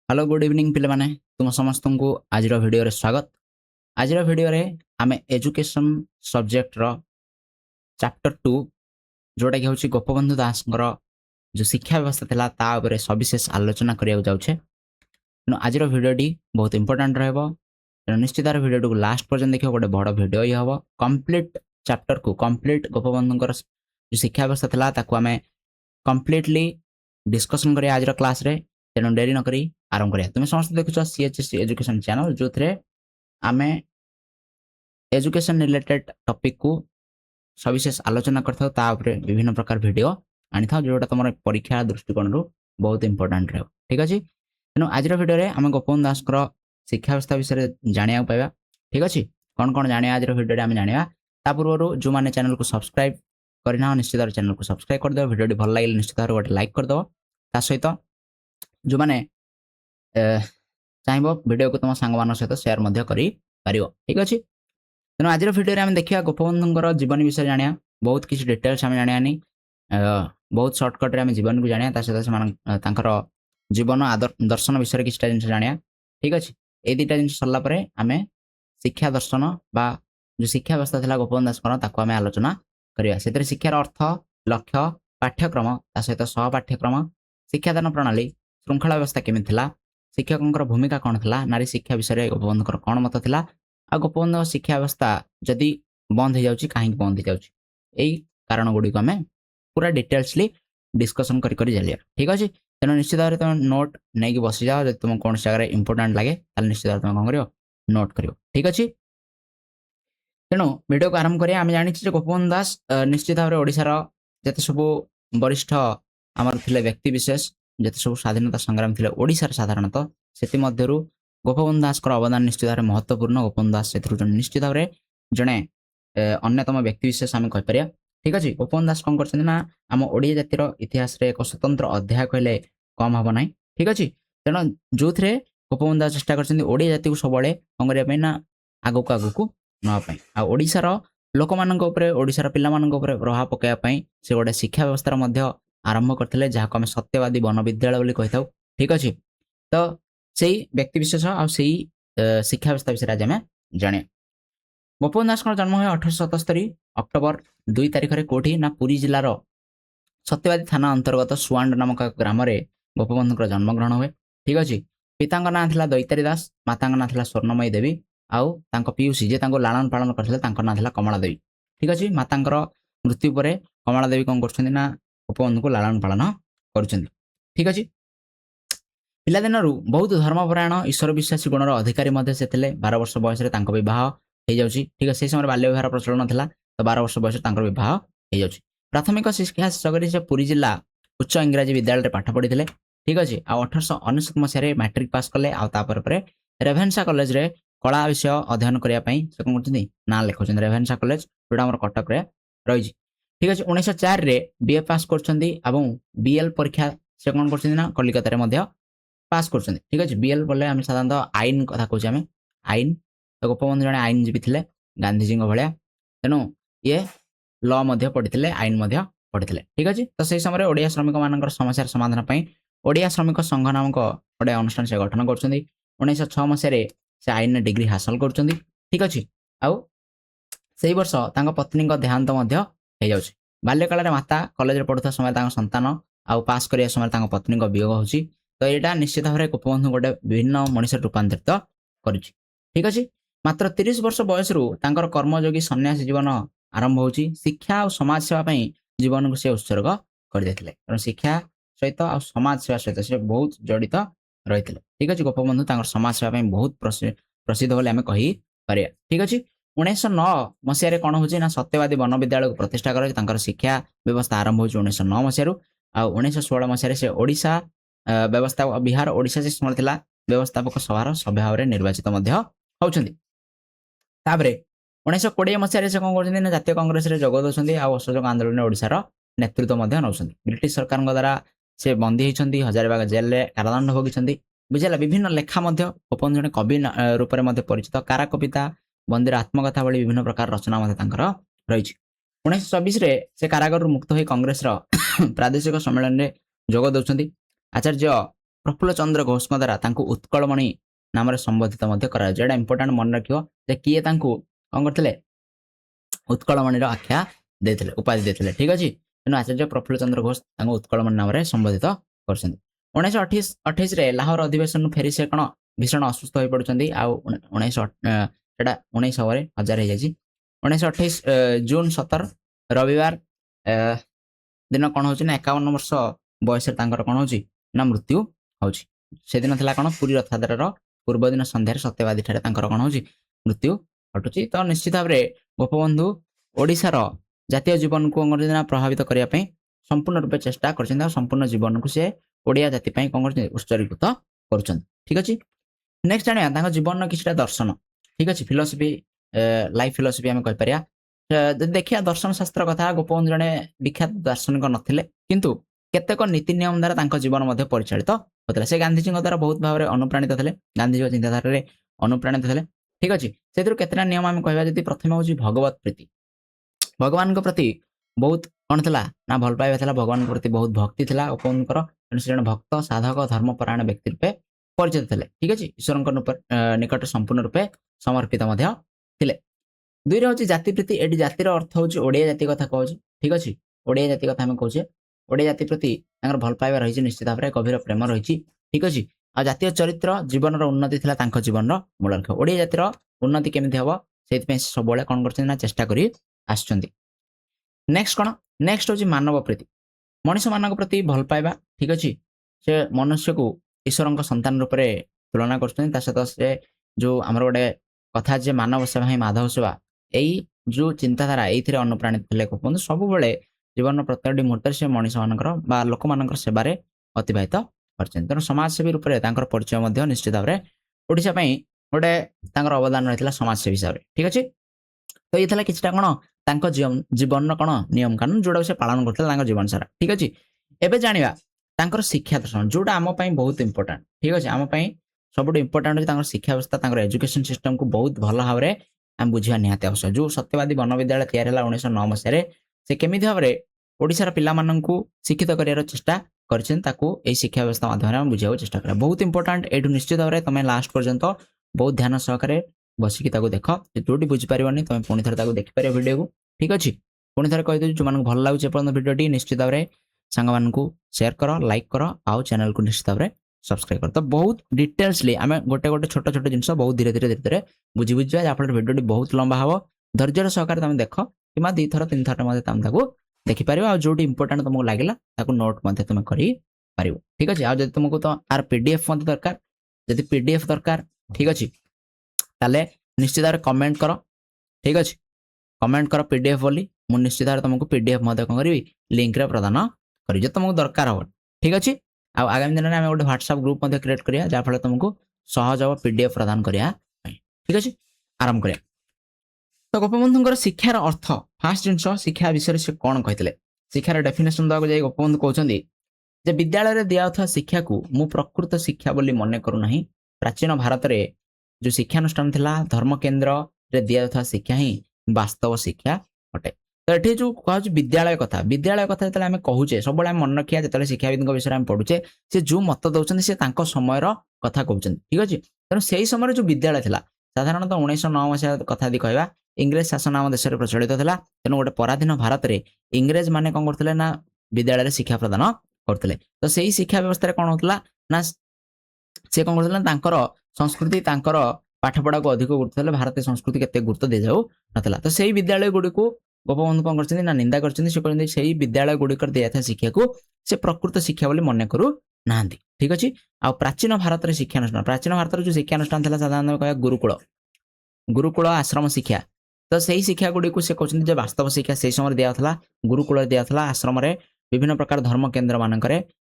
Hello good evening पिले माने तुम समस्त को आज वीडियो रे स्वागत। आज वीडियो रे आमे एजुकेशन सब्जेक्ट रो चैप्टर 2 जोटा कि होची गोपबंधु दास जो शिक्षा व्यवस्था थिला ता उपरे सविशेष आलोचना करिया जाउछे। नो आज वीडियो टी बहुत इंपोर्टेंट रहबो। निश्चित आर वीडियो को लास्ट पर्यंत देखियो गोटे बड़ वीडियो ही हबो। कंप्लीट चैप्टर को कंप्लीट गोपबंधु जो शिक्षा व्यवस्था थिला ताको आमे कंप्लीटली डिस्कशन करिया आज क्लास रे। तेणु डेरी न करी आरंभ करिया। तुम समस्त देखुछ सीएचएस एजुकेशन चैनल जो थे आमे एजुकेशन रिलेटेड टॉपिक को सविशेष आलोचना करता विभिन्न प्रकार वीडियो आनी था जोटा तुम परीक्षा दृष्टिकोण रू बहुत इंपोर्टेंट रहे। ठीक अच्छे तेणु आज वीडियो रे आमे गोपबंधु दास शिक्षा व्यवस्था विषय जाना पाइबा। ठीक अच्छे कौन कौन जाने आज वीडियो आम जाना ता पूर्व जो मैंने चैनल को सब्सक्राइब करना निश्चित चैनल को सब्सक्राइब करदे। वीडियो भल लगे निश्चित गोटे लाइक करदे। ता सहित जो मैंने चाहब वीडियो को तुम सांग मान सहित शेयर कर। ठीक अच्छे तेणु आज वीडियो आम देखा गोपबंधु जीवन विषय जाना बहुत किसी डिटेल्स आम जाना बहुत सर्टकट आम जीवन को जाना सहित जीवन दर्शन विषय किसी जिन जाना। ठीक अच्छे ये दुटा जिन सरला आम शिक्षा दर्शन बा जो शिक्षा व्यवस्था था गोपबंधु दास आम आलोचना करवा। से शिक्षार अर्थ लक्ष्य पाठ्यक्रम ता सहित सहपाठ्यक्रम शिक्षादान प्रणाली श्रृंखला व्यवस्था केमी थिला शिक्षकों भूमिका कौन थी नारी शिक्षा विषय गोपबंधु कौन मत था आ गोपबंधु शिक्षा व्यवस्था जदि बंद हो जाए कहीं बंद हो जाए कारण गुड़ी को आम पूरा डिटेल्सली डिस्कसन कर जाइए। ठीक अच्छे तेना निश्चित भाव तुम नोट नहीं बसी जाओ जब तुम कौन जगह इंपोर्टेंट लगे निश्चित भाव तुम कौन कर नोट कर। ठीक अच्छे तेणु वीडियो को आरंभ करें। आम जानी गोपबंधु दास निश्चित भाव ओडार जिते सब वरिष्ठ आमर थे व्यक्ति विशेष जिते सब स्वाधीनता संग्राम थे ओडार साधारणतः से गोपबंधु दास अवदान निश्चित भाव महत्वपूर्ण। गोपबंधु दास से निश्चित भाव जड़े अन्यतम व्यक्ति विशेष आम कहीपर। ठीक अच्छे गोपबंधु दास कौन करना आम ओडिया जातिर इतिहास रे एक स्वतंत्र अध्याय कहले कम हम ना। ठीक अच्छे तेणु जो थे गोपबंधु दास चेष्टा कर जाति को सब कौन करने ना आग को आग को नापी आशार लोक मान ओडार पिला प्रभाव पकड़ापी से गोटे शिक्षा व्यवस्था आरंभ करते जहाँ को आम सत्यवादी वन विद्यालय कही था। ठीक अच्छे तो से व्यक्ति विशेष आई शिक्षा व्यवस्था विषय आज आम जाने। गोपबंधु दास जन्म हुए 1877 अक्टोबर 2 तारिख में कौटी ना पुरी जिलार सत्यवादी थाना अंतर्गत सुआंड नामक ग्राम गोपबंधु जन्म ग्रहण हुए। ठीक अच्छे पिता ना था दैतारी दास माता ना था स्वर्णमयी देवी आउ पीयूसी जे लालन पालन करते ना कमला देवी। ठीक अच्छे माता मृत्यु पर कमला देवी कौन कर गोपबंधु को लालन पालन कर। ठीक अच्छे पिलादिन बहुत धर्मपरायण ईश्वर विश्वासी गुणर अधिकारी 12 वर्ष बयस बह हो जाए। ठीक है से समय बाल्य विवाह प्रचलन था तो 12 वर्ष बयस बह हो जाए। प्राथमिक शिक्षा शेष कर पुरी जिला उच्च इंग्राजी विद्यालय में पाठ पढ़ी थे। ठीक अच्छे आ 1899 मसीह मैट्रिक पास कले आपर रेभेन्सा कॉलेज रे कला विषय अध्ययन करने से कौन कर ना लिखुं रेभेन्सा कॉलेज जोटा कटक रही। ठीक अच्छे 1904 रे बीए पास कर बीएल परीक्षा से कौन कर कलिकता पास कर। ठीक अच्छे बीएल बोले आम साधारणतः आईन कथा कहे आम आईन तो गोपबंधु जड़े आईनजीवी थे गांधीजी भाया तेणु ये लॉ पढ़ी आईन पढ़ी। ठीक अच्छे तो सही समय ओडिया श्रमिक मान समस्या समाधान ओडिया श्रमिक संघ नामक गोटे अनुष्ठान से गठन कर 1906 मसीह से आईन डिग्री हासिल कर। ठीक अच्छे आउ से वर्ष पत्नी देहांत हो जाए। बाल्यकाल माता कॉलेज पढ़ुवा समय संतान आउ पास करिया समय पत्नी वियोग हो तो यहाँ निश्चित भाव में गोपबंधु गोटे विभिन्न मनीष रूपांतरित कर। ठीक अच्छे मात्र 30 वर्ष बयस कर्मयोगी सन्यासी जीवन आरंभ हो शिक्षा और समाज सेवा जीवन को से उत्सर्ग कर शिक्षा सहित आ समाज सेवा सहित से बहुत जड़ित रही थे। ठीक अच्छे गोपबंधु समाज सेवा बहुत प्रसिद्ध बोले आम कहीपर। ठीक अच्छे 1909 मसीह कौन हो सत्यवादी वन विद्यालय को प्रतिष्ठा कर शिक्षा व्यवस्था आरंभ हो 1909 मसीह आ 1916 मसीह से ओडिशा व्यवस्था बिहार ओडिशा से समय था व्यवस्थापक सभार सभ्य भाव में निर्वाचित होती। 1920 मसीह से कौन कर जातीय कांग्रेस जोग दौरान असहयोग आंदोलन ओडार नेतृत्व नौ ब्रिटिश सरकार द्वारा से बंदी होती हजारीबाग जेल कारादंड भोगी बुझेगा। विभिन्न लेखा गोपबंधु जड़े कवि रूप में परिचित कारा कविता बंदीर आत्मकथा भली विभिन्न प्रकार रचना रही। 1924 से कारागार मुक्त हो कांग्रेस प्रादेशिक सम्मेलन में जोग दौरान आचार्य प्रफुल्ल चंद्र घोषଙ୍କ ଦ୍ୱାରା ତାଙ୍କୁ ଉତ୍କଳମଣି ନାମରେ ସମ୍ବୋଧିତ ମଧ୍ୟ କରାଯାଉଛି। ଏଟା ଇମ୍ପୋର୍ଟାଣ୍ଟ ମନେ ରଖିବ ଯେ କିଏ ତାଙ୍କୁ କଣ କରିଥିଲେ ଉତ୍କଳମଣିର ଆଖ୍ୟା ଦେଇଥିଲେ ଉପାଧି ଦେଇଥିଲେ ଠିକ ଅଛି। ତେଣୁ ଆଚାର୍ଯ୍ୟ ପ୍ରଫୁଲ୍ଲ ଚନ୍ଦ୍ର ଘୋଷ ତାଙ୍କୁ ଉତ୍କଳମଣି ନାମରେ ସମ୍ବୋଧିତ କରିଛନ୍ତି। 1928 ରେ ଲାହୋର ଅଧିବେଶନରୁ ଫେରି ସେ କଣ ଭୀଷଣ ଅସୁସ୍ଥ ହୋଇ ପଡୁଛନ୍ତି ଆଉ 19 ରେ 1000 ହେଇଯାଇଛି। 1928 ଜୁନ 17 ରବିବାର ଦିନ କଣ ହଉଛି ନା 51 ବର୍ଷ ବୟସରେ ତାଙ୍କର କଣ ହଉଛି ନା ମୃତ୍ୟୁ ହଉଛି। ସେଦିନ ଥିଲା କଣ ପୁରୀ ରଥଯାତ୍ରାର ପୂର୍ବ ଦିନ ସନ୍ଧ୍ୟାରେ ସତ୍ୟବାଦୀ ଠାରେ ତାଙ୍କର କଣ ହଉଛି ମୃତ୍ୟୁ ଘଟୁଛି। ତ ନିଶ୍ଚିତ ଭାବରେ ଗୋପବନ୍ଧୁ ଓଡ଼ିଶାର ଜାତୀୟ ଜୀବନକୁ ପ୍ରଭାବିତ କରିବା ପାଇଁ ସମ୍ପୂର୍ଣ୍ଣ ରୂପେ ଚେଷ୍ଟା କରିଛନ୍ତି ଆଉ ସମ୍ପୂର୍ଣ୍ଣ ଜୀବନକୁ ସେ ଓଡ଼ିଆ ଜାତି ପାଇଁ କଣ କରୁଛନ୍ତି ଉତ୍ସର୍ଗୀକୃତ କରୁଛନ୍ତି ଠିକ ଅଛି। ନେକ୍ସଟ ଜାଣିବା ତାଙ୍କ ଜୀବନର କିଛିଟା ଦର୍ଶନ ଠିକ ଅଛି। ଫିଲୋସଫି ଲାଇଫ ଫିଲୋସଫି ଆମେ କହିପାରିବା। ଯଦି ଦେଖିବା ଦର୍ଶନ ଶାସ୍ତ୍ର କଥା ଗୋପବନ୍ଧୁ ଜଣେ ବିଖ୍ୟାତ ଦାର୍ଶନିକ ନଥିଲେ କିନ୍ତୁ କେତେକ ନୀତି ନିୟମ ଦ୍ୱାରା ତାଙ୍କ ଜୀବନ ମଧ୍ୟ ପରିଚାଳିତ होता से गांधीजी द्वारा बहुत भाव में अनुप्राणित थे गांधीजी चिंताधारा अनुप्राणित थे ठीक अच्छे से केतना नियम आम कह प्रथम हूँ भगवत प्रीति भगवान प्रति बहुत कौन था ना भल पाइबा था भगवान प्रति बहुत भक्ति था गोपबंधुकर से जन भक्त साधक धर्मपरायण व्यक्ति रूपे परिचित थे ठीक अच्छे ईश्वर निकट संपूर्ण रूपे समर्पित थे। दुई हूँ जाति प्रीति ये जातिर अर्थ हूँ ओडिया जाति कथा कहूँ ठीक अच्छे ओडिया जाति कथा आम कहे ओडिया जाति प्रति भल पाइबा रही निश्चित भाव में गभीर प्रेम रही ठीक अच्छे आ जातीय चरित्र जीवन उन्नति था जीवन मूल लक्ष्य ओडिया जातिर उन्नति केमी हम से सब कौन कर चेष्टा कर नेक्स्ट कौन नेक्स्ट हूँ मानव प्रीति मनीष मान प्रति भल पाइबा ठीक अच्छे से मनुष्य को ईश्वर संतान रूप में तुलना कर सहित से जो आमर गोटे कथा जे मानव सेवा ही माधव सेवा यही जो चिंताधारा ये अनुप्राणित थे गोपबंधु सब जीवन प्रत्येक मुहूर्त से मनीष मान लोक मान सेवार अतिवाहित कर समाजसेवी रूप में परिचय निश्चित भाव में ओडिशा गोटे अवदान रही है समाजसेवी हिसाब से ठीक अच्छे। तो ये था कि कौन जीवन कौन नियम कानून जोड़ा से पालन करते जीवन सारा ठीक अच्छे। एवं जाना शिक्षा दर्शन जोटा आम बहुत इंपोर्टाट ठीक अच्छे आम सब इंपोर्टाट हो शिक्षा व्यवस्था एजुकेशन सिस्टम को बहुत भल भाव में आम बुझा निहाती आवश्यक। जो सत्यवादी वनविद्यालय तैयारी 1909 मसीह से केमी भाव में ओडिशार पिला माननकु शिक्षित कर चेष्टा कर शिक्षा व्यवस्था माध्यम बुझा चेष्टा करा बहुत इंपोर्टाट ये निश्चित भाव में तुम लास्ट पर्यंत बहुत ध्यान सहकारे बसिकी देख जो बुझीपारे तुम पुणी थे देखिपार वीडियो को ठीक अच्छे। पुणी थे कहीदे जो भल लगे भिडियो निश्चित भाव में सांग मानू शेयर कर लाइक कर आउ चैनल को निश्चित भाव में सब्सक्राइब कर। तो बहुत डिटेल्सली आम गोटे गोटे छोट छोट जिन बहुत धीरे धीरे धीरे धीरे बुझी बुझा जहाँफल भिडियो बहुत लंबा हम धैर्य सहकार तुम देख कि 2 थर 3 थर तुम देखिपार आ जो इंपोर्टाट तुमको लगे नोट तुम कर ठीक अच्छे। आज तुमको तो आर पीडीएफ दरकार जब पीडीएफ दरकार ठीक अच्छे ताले निश्चित भाव कमेंट कर ठीक अच्छे कमेंट कर पीडीएफ बोली मुझे निश्चित भाव तुमको पीडीएफ कौन करी लिंक रे प्रदान करी जो तुमको दरकार हो ठीक अच्छे। आगामी दिन में आम गोटे व्हाट्सएप ग्रुप क्रिएट करिया जहाँफल तुमको सहज हम पीडीएफ प्रदान करिया ठीक अच्छे आरंभ करिया। तो गोपबंधुଙ୍କର शिक्षार अर्थ फास्ट जिनस शिक्षा विषय से कौन कहते शिक्षार डेफिनेशन देवाक जाए गोपबंधु कहते जे विद्यालय दिया शिक्षा को मु प्रकृत शिक्षा बोली मन करूना प्राचीन भारत में जो शिक्षानुष्ठान थिला धर्म केन्द्र रे दिया शिक्षा ही वास्तव शिक्षा अटे। तो ये जो कह विद्यालय कथा जो आम कहूचे सब मन रखिया जो शिक्षाविद विषय में पढ़ुचे से जो मत दौरान से समय कथा कहते ठीक अच्छे। तेणु से समय जो विद्यालय था साधारणतः 1909 मसीहा कथा कहवा इंग्रेज शासन आम देश में प्रचलित था तेणु गोटे पराधीन भारत में इंग्रेज माने कौन करते ना विद्यालय शिक्षा प्रदान करते। तो सही शिक्षा व्यवस्था कौन होता ना सी कौन करते संस्कृति पाठपढ़ा को अधिक गुरुत्व देते भारतीय संस्कृति केते गुरुत्व दि जाऊ ना। तो सही विद्यालय गुड़ी को गोपबंधु कौन कर निंदा कर विद्यालय गुड़िक दिया शिक्षा को से प्रकृत शिक्षा बोली मन करू ना ठीक अच्छे। आ प्राचीन भारत में शिक्षानुष्ठान प्राचीन भारत जो शिक्षानुष्ठान था साधारण कह गुरुकुल आश्रम शिक्षा तो सही शिक्षा गुड़ी को कहते वास्तव शिक्षा से समय दिया गुरुकुल दिया आश्रम विभिन्न प्रकार धर्म केन्द्र मानक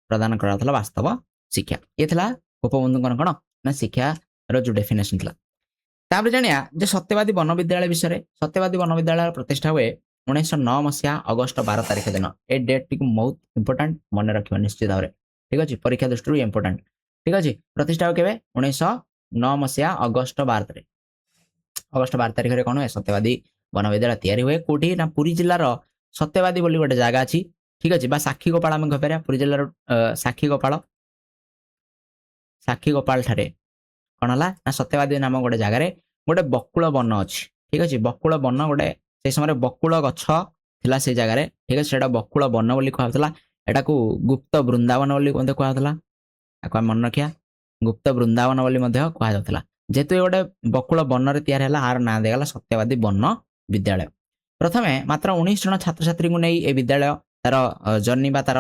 प्रदान करा वास्तव शिक्षा ये गोपबंधु कौन ना शिक्षार जो डेफिनेशन था। जानिया जे सत्यवादी वन विद्यालय विषय सत्यवादी वन विद्यालय प्रतिष्ठा हुए 1909 मसीहा अगस्ट 12 तारिख दिन ए डेट टी बहुत इंपोर्टाट मन रखियो निश्चित भाव में ठीक अच्छे परीक्षा दृष्टि इंपोर्टाट ठीक अच्छे। प्रतिष्ठा के 1909 मसीहा अगस्ट 12 तारिख अगस्ट 12 तारिख में कौन हुए सत्यवादी वन विद्यालय तैयारी हुए कौटी ना पुरी जिलार सत्यवादी बोली गोटे जगह अच्छी ठीक अच्छे साक्षी गोपाल आम कहीपर पुरी जिलार साक्षी गोपाल ସାକ୍ଷୀ ଗୋପାଳ ଠାରେ କ'ଣ ହେଲା ନା ସତ୍ୟବାଦୀ ନାମ ଗୋଟେ ଜାଗାରେ ଗୋଟେ ବକୁଳ ବନ ଅଛି। ଠିକ ଅଛି, ବକୁଳ ବନ ଗୋଟେ ସେଇ ସମୟରେ ବକୁଳ ଗଛ ଥିଲା ସେଇ ଜାଗାରେ। ଠିକ ଅଛି, ସେଟା ବକୁଳ ବନ ବୋଲି କୁହାଯାଉଥିଲା। ଏଟାକୁ ଗୁପ୍ତ ବୃନ୍ଦାବନ ବୋଲି ମଧ୍ୟ କୁହାଯାଉଥିଲା। ତାକୁ ଆମେ ମନେ ରଖିବା, ଗୁପ୍ତ ବୃନ୍ଦାବନ ବୋଲି ମଧ୍ୟ କୁହାଯାଉଥିଲା। ଯେହେତୁ ଏ ଗୋଟେ ବକୁଳ ବନରେ ତିଆରି ହେଲା, ଆର ନାଁ ଦିଆଗଲା ସତ୍ୟବାଦୀ ବନ ବିଦ୍ୟାଳୟ। ପ୍ରଥମେ ମାତ୍ର 19 ଜଣ ଛାତ୍ରଛାତ୍ରୀଙ୍କୁ ନେଇ ଏ ବିଦ୍ୟାଳୟ ତାର ଜର୍ଣ୍ଣି ବା ତାର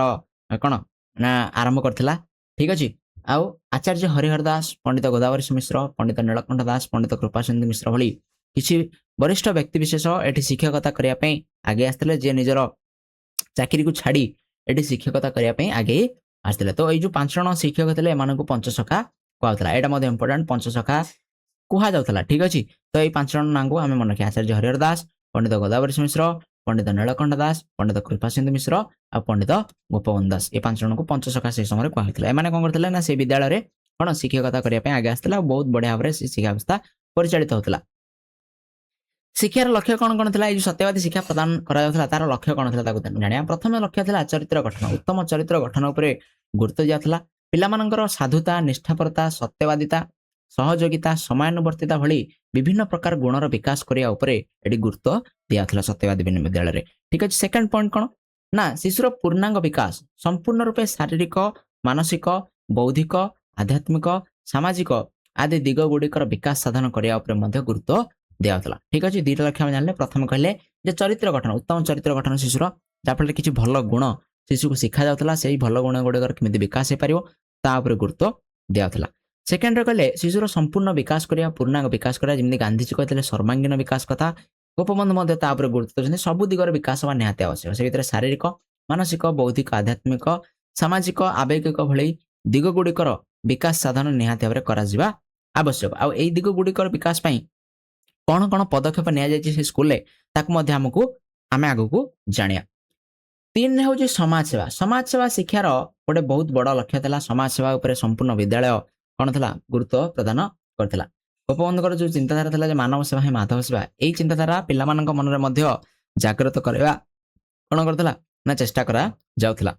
କ'ଣ ନା ଆରମ୍ଭ କରିଥିଲା। ଠିକ ଅଛି, ଆଉ ଆଚାର୍ଯ୍ୟ ହରିହର ଦାସ, ପଣ୍ଡିତ ଗୋଦାବରୀ ମିଶ୍ର, ପଣ୍ଡିତ ନୀଳକଣ୍ଠ ଦାସ, ପଣ୍ଡିତ କୃପାସିନ୍ଧୁ ମିଶ୍ର ଭଳି କିଛି ବରିଷ୍ଠ ବ୍ୟକ୍ତିବିଶେଷ ଏଠି ଶିକ୍ଷକତା କରିବା ପାଇଁ ଆଗେଇ ଆସିଥିଲେ, ଯିଏ ନିଜର ଚାକିରିକୁ ଛାଡ଼ି ଏଠି ଶିକ୍ଷକତା କରିବା ପାଇଁ ଆଗେଇ ଆସିଥିଲେ। ତ ଏଇ ଯୋଉ 5 ଜଣ ଶିକ୍ଷକ ଥିଲେ ଏମାନଙ୍କୁ ପଞ୍ଚସଖା କୁହାଯାଉଥିଲା। ଏଇଟା ମଧ୍ୟ ଇମ୍ପୋର୍ଟାଣ୍ଟ, ପଞ୍ଚସଖା କୁହାଯାଉଥିଲା। ଠିକ ଅଛି, ତ ଏଇ 5 ଜଣ ନାଁକୁ ଆମେ ମନେ ରଖିବା, ଆଚାର୍ଯ୍ୟ ହରିହର ଦାସ, ପଣ୍ଡିତ ଗୋଦାବରୀ ମିଶ୍ର, ପଣ୍ଡିତ ନୀଳକଣ୍ଠ ଦାସ, ପଣ୍ଡିତ କୃପାସିନ୍ଧୁ ମିଶ୍ର ଆଉ ପଣ୍ଡିତ ଗୋପବନ୍ଧୁ ଦାସ। ଏ 5 ଜଣଙ୍କୁ ପଞ୍ଚସଖା ସେଇ ସମୟରେ କୁହାଯାଇଥିଲା। ଏମାନେ କ'ଣ କରିଥିଲେ ନା ସେ ବିଦ୍ୟାଳୟରେ କ'ଣ ଶିକ୍ଷକତା କରିବା ପାଇଁ ଆଗେ ଆସିଥିଲା ଆଉ ବହୁତ ବଢିଆ ଭାବରେ ସେ ଶିକ୍ଷା ବ୍ୟବସ୍ଥା ପରିଚାଳିତ ହେଉଥିଲା। ଶିକ୍ଷାର ଲକ୍ଷ୍ୟ କ'ଣ କ'ଣ ଥିଲା? ଏଇ ଯୋଉ ସତ୍ୟବାଦୀ ଶିକ୍ଷା ପ୍ରଦାନ କରାଯାଉଥିଲା ତାର ଲକ୍ଷ୍ୟ କ'ଣ ଥିଲା ତାକୁ ଜାଣିବା। ପ୍ରଥମେ ଲକ୍ଷ୍ୟ ଥିଲା ଚରିତ୍ର ଗଠନ, ଉତ୍ତମ ଚରିତ୍ର ଗଠନ ଉପରେ ଗୁରୁତ୍ୱ ଦିଆଥିଲା। ପିଲାମାନଙ୍କର ସାଧୁତା, ନିଷ୍ଠାପରତା, ସତ୍ୟବାଦିତା, ସହଯୋଗିତା, ସମୟାନୁବର୍ତ୍ତିତା ଭଳି ବିଭିନ୍ନ ପ୍ରକାର ଗୁଣର ବିକାଶ କରିବା ଉପରେ ଏଠି ଗୁରୁତ୍ୱ ଦିଆଥିଲା ସତ୍ୟବାଦୀ ବିଦ୍ୟାଳୟରେ। ଠିକ ଅଛି, ସେକେଣ୍ଡ ପଏଣ୍ଟ କ'ଣ ନା ଶିଶୁର ପୂର୍ଣ୍ଣାଙ୍ଗ ବିକାଶ ସମ୍ପୂର୍ଣ୍ଣ ରୂପେ ଶାରୀରିକ, ମାନସିକ, ବୌଦ୍ଧିକ, ଆଧ୍ୟାତ୍ମିକ, ସାମାଜିକ ଆଦି ଦିଗ ଗୁଡ଼ିକର ବିକାଶ ସାଧନ କରିବା ଉପରେ ମଧ୍ୟ ଗୁରୁତ୍ୱ ଦିଆଯାଉଥିଲା। ଠିକ ଅଛି, ଦୁଇଟା ଲକ୍ଷ୍ୟ ଆମେ ଜାଣିଲେ। ପ୍ରଥମେ କହିଲେ ଯେ ଚରିତ୍ର ଗଠନ, ଉତ୍ତମ ଚରିତ୍ର ଗଠନ ଶିଶୁର, ଯାହାଫଳରେ କିଛି ଭଲ ଗୁଣ ଶିଶୁକୁ ଶିଖାଯାଉଥିଲା, ସେଇ ଭଲ ଗୁଣ ଗୁଡ଼ିକର କେମିତି ବିକାଶ ହେଇପାରିବ ତା ଉପରେ ଗୁରୁତ୍ୱ ଦିଆଯାଉଥିଲା। ସେକେଣ୍ଡରେ କହିଲେ ଶିଶୁର ସମ୍ପୂର୍ଣ୍ଣ ବିକାଶ କରିବା, ପୂର୍ଣ୍ଣାଙ୍ଗ ବିକାଶ କରିବା, ଯେମିତି ଗାନ୍ଧିଜୀ କହିଥିଲେ ସର୍ବାଙ୍ଗୀନ ବିକାଶ କଥା, ଗୋପବନ୍ଧୁ ମଧ୍ୟ ତା ଉପରେ ଗୁରୁତ୍ୱ ଦେଉଛନ୍ତି। ସବୁ ଦିଗର ବିକାଶ ହେବା ନିହାତି ଆବଶ୍ୟକ। ସେ ଭିତରେ ଶାରୀରିକ, ମାନସିକ, ବୌଦ୍ଧିକ, ଆଧ୍ୟାତ୍ମିକ, ସାମାଜିକ, ଆବେଗିକ ଭଳି ଦିଗ ଗୁଡ଼ିକର ବିକାଶ ସାଧନ ନିହାତି ଭାବରେ କରାଯିବା ଆବଶ୍ୟକ। ଆଉ ଏଇ ଦିଗ ଗୁଡ଼ିକର ବିକାଶ ପାଇଁ କ'ଣ କ'ଣ ପଦକ୍ଷେପ ନିଆଯାଇଛି ସେ ସ୍କୁଲରେ ତାକୁ ମଧ୍ୟ ଆମେ ଆଗକୁ ଜାଣିବା। 3 ହେଉଛି ସମାଜ ସେବା। ସମାଜ ସେବା ଶିକ୍ଷାର ଗୋଟେ ବହୁତ ବଡ଼ ଲକ୍ଷ୍ୟ ଥିଲା। ସମାଜ ସେବା ଉପରେ ସମ୍ପୂର୍ଣ୍ଣ ବିଦ୍ୟାଳୟ କ'ଣ ଥିଲା ଗୁରୁତ୍ୱ ପ୍ରଦାନ କରିଥିଲା। ଗୋପବନ୍ଧୁଙ୍କର ଯୋଉ ଚିନ୍ତାଧାରା ଥିଲା ଯେ ମାନବ ସେବା ହିଁ ମାଧବ ସେବା, ଏଇ ଚିନ୍ତାଧାରା ପିଲାମାନଙ୍କ ମନରେ ମଧ୍ୟ ଜାଗ୍ରତ କରିବା କ'ଣ କରୁଥିଲା ନା ଚେଷ୍ଟା କରାଯାଉଥିଲା।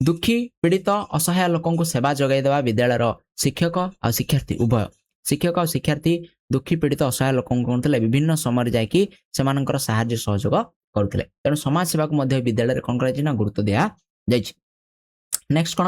ଦୁଃଖୀ, ପୀଡ଼ିତ, ଅସହାୟ ଲୋକଙ୍କୁ ସେବା ଯୋଗାଇ ଦେବା ବିଦ୍ୟାଳୟର ଶିକ୍ଷକ ଆଉ ଶିକ୍ଷାର୍ଥୀ ଉଭୟ, ଶିକ୍ଷକ ଆଉ ଶିକ୍ଷାର୍ଥୀ ଦୁଃଖୀ, ପୀଡ଼ିତ, ଅସହାୟ ଲୋକଙ୍କୁ କରୁଥିଲେ ବିଭିନ୍ନ ସମୟରେ ଯାଇକି ସେମାନଙ୍କର ସାହାଯ୍ୟ ସହଯୋଗ କରୁଥିଲେ। ତେଣୁ ସମାଜ ସେବାକୁ ମଧ୍ୟ ବିଦ୍ୟାଳୟରେ କ'ଣ କରାଯାଇଛି ନା ଗୁରୁତ୍ୱ ଦିଆଯାଇଛି। ନେକ୍ସଟ କ'ଣ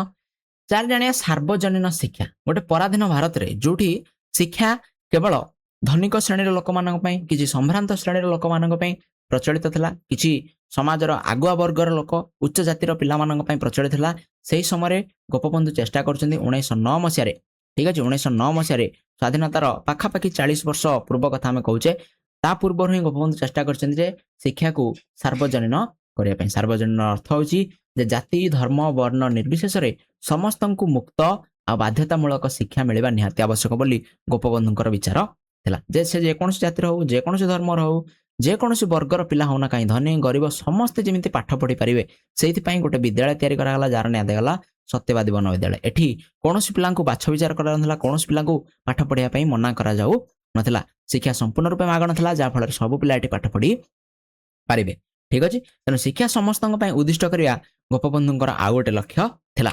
4 ଜାଣିବା ସାର୍ବଜନୀନ ଶିକ୍ଷା। ଗୋଟେ ପରାଧୀନ ଭାରତରେ ଯୋଉଠି ଶିକ୍ଷା କେବଳ ଧନିକ ଶ୍ରେଣୀର ଲୋକମାନଙ୍କ ପାଇଁ, କିଛି ସମ୍ଭ୍ରାନ୍ତ ଶ୍ରେଣୀର ଲୋକମାନଙ୍କ ପାଇଁ ପ୍ରଚଳିତ ଥିଲା, କିଛି ସମାଜର ଆଗୁଆ ବର୍ଗର ଲୋକ, ଉଚ୍ଚ ଜାତିର ପିଲାମାନଙ୍କ ପାଇଁ ପ୍ରଚଳିତ ଥିଲା। ସେହି ସମୟରେ ଗୋପବନ୍ଧୁ ଚେଷ୍ଟା କରୁଛନ୍ତି 1909 ମସିହାରେ, ଠିକ ଅଛି 1909 ମସିହାରେ ସ୍ୱାଧୀନତାର ପାଖାପାଖି 40 ବର୍ଷ ପୂର୍ବ କଥା ଆମେ କହୁଛେ, ତା ପୂର୍ବରୁ ହିଁ ଗୋପବନ୍ଧୁ ଚେଷ୍ଟା କରିଛନ୍ତି ଯେ ଶିକ୍ଷାକୁ ସାର୍ବଜନୀନ କରିବା ପାଇଁ। ସାର୍ବଜନୀନ ଅର୍ଥ ହେଉଛି ଯେ ଜାତି, ଧର୍ମ, ବର୍ଣ୍ଣ ନିର୍ବିଶେଷରେ ସମସ୍ତଙ୍କୁ ମୁକ୍ତ ଆଉ ବାଧ୍ୟତାମୂଳକ ଶିକ୍ଷା ମିଳିବା ନିହାତି ଆବଶ୍ୟକ ବୋଲି ଗୋପବନ୍ଧୁଙ୍କର ବିଚାର ଥିଲା। ଯେ ସେ ଯେକୌଣସି ଜାତିର ହଉ, ଯେକୌଣସି ଧର୍ମର ହଉ, ଯେକୌଣସି ବର୍ଗର ପିଲା ହଉନା କାହିଁ, ଧନୀ ଗରିବ ସମସ୍ତେ ଯେମିତି ପାଠ ପଢି ପାରିବେ, ସେଇଥିପାଇଁ ଗୋଟେ ବିଦ୍ୟାଳୟ ତିଆରି କରାଗଲା ଯାହାର ନାଁ ଦିଆଗଲା ସତ୍ୟବାଦୀ ବନ ବିଦ୍ୟାଳୟ। ଏଠି କୌଣସି ପିଲାଙ୍କୁ ବାଛ ବିଚାର କରାଯାଉନଥିଲା, କୌଣସି ପିଲାଙ୍କୁ ପାଠ ପଢିବା ପାଇଁ ମନା କରାଯାଉ ନଥିଲା। ଶିକ୍ଷା ସମ୍ପୂର୍ଣ୍ଣ ରୂପେ ମାଗଣା ଥିଲା, ଯାହାଫଳରେ ସବୁ ପିଲା ଏଠି ପାଠ ପଢି ପାରିବେ। ଠିକ ଅଛି, ତେଣୁ ଶିକ୍ଷା ସମସ୍ତଙ୍କ ପାଇଁ ଉଦ୍ଦିଷ୍ଟ କରିବା ଗୋପବନ୍ଧୁଙ୍କର ଆଉ ଗୋଟେ ଲକ୍ଷ୍ୟ ଥିଲା।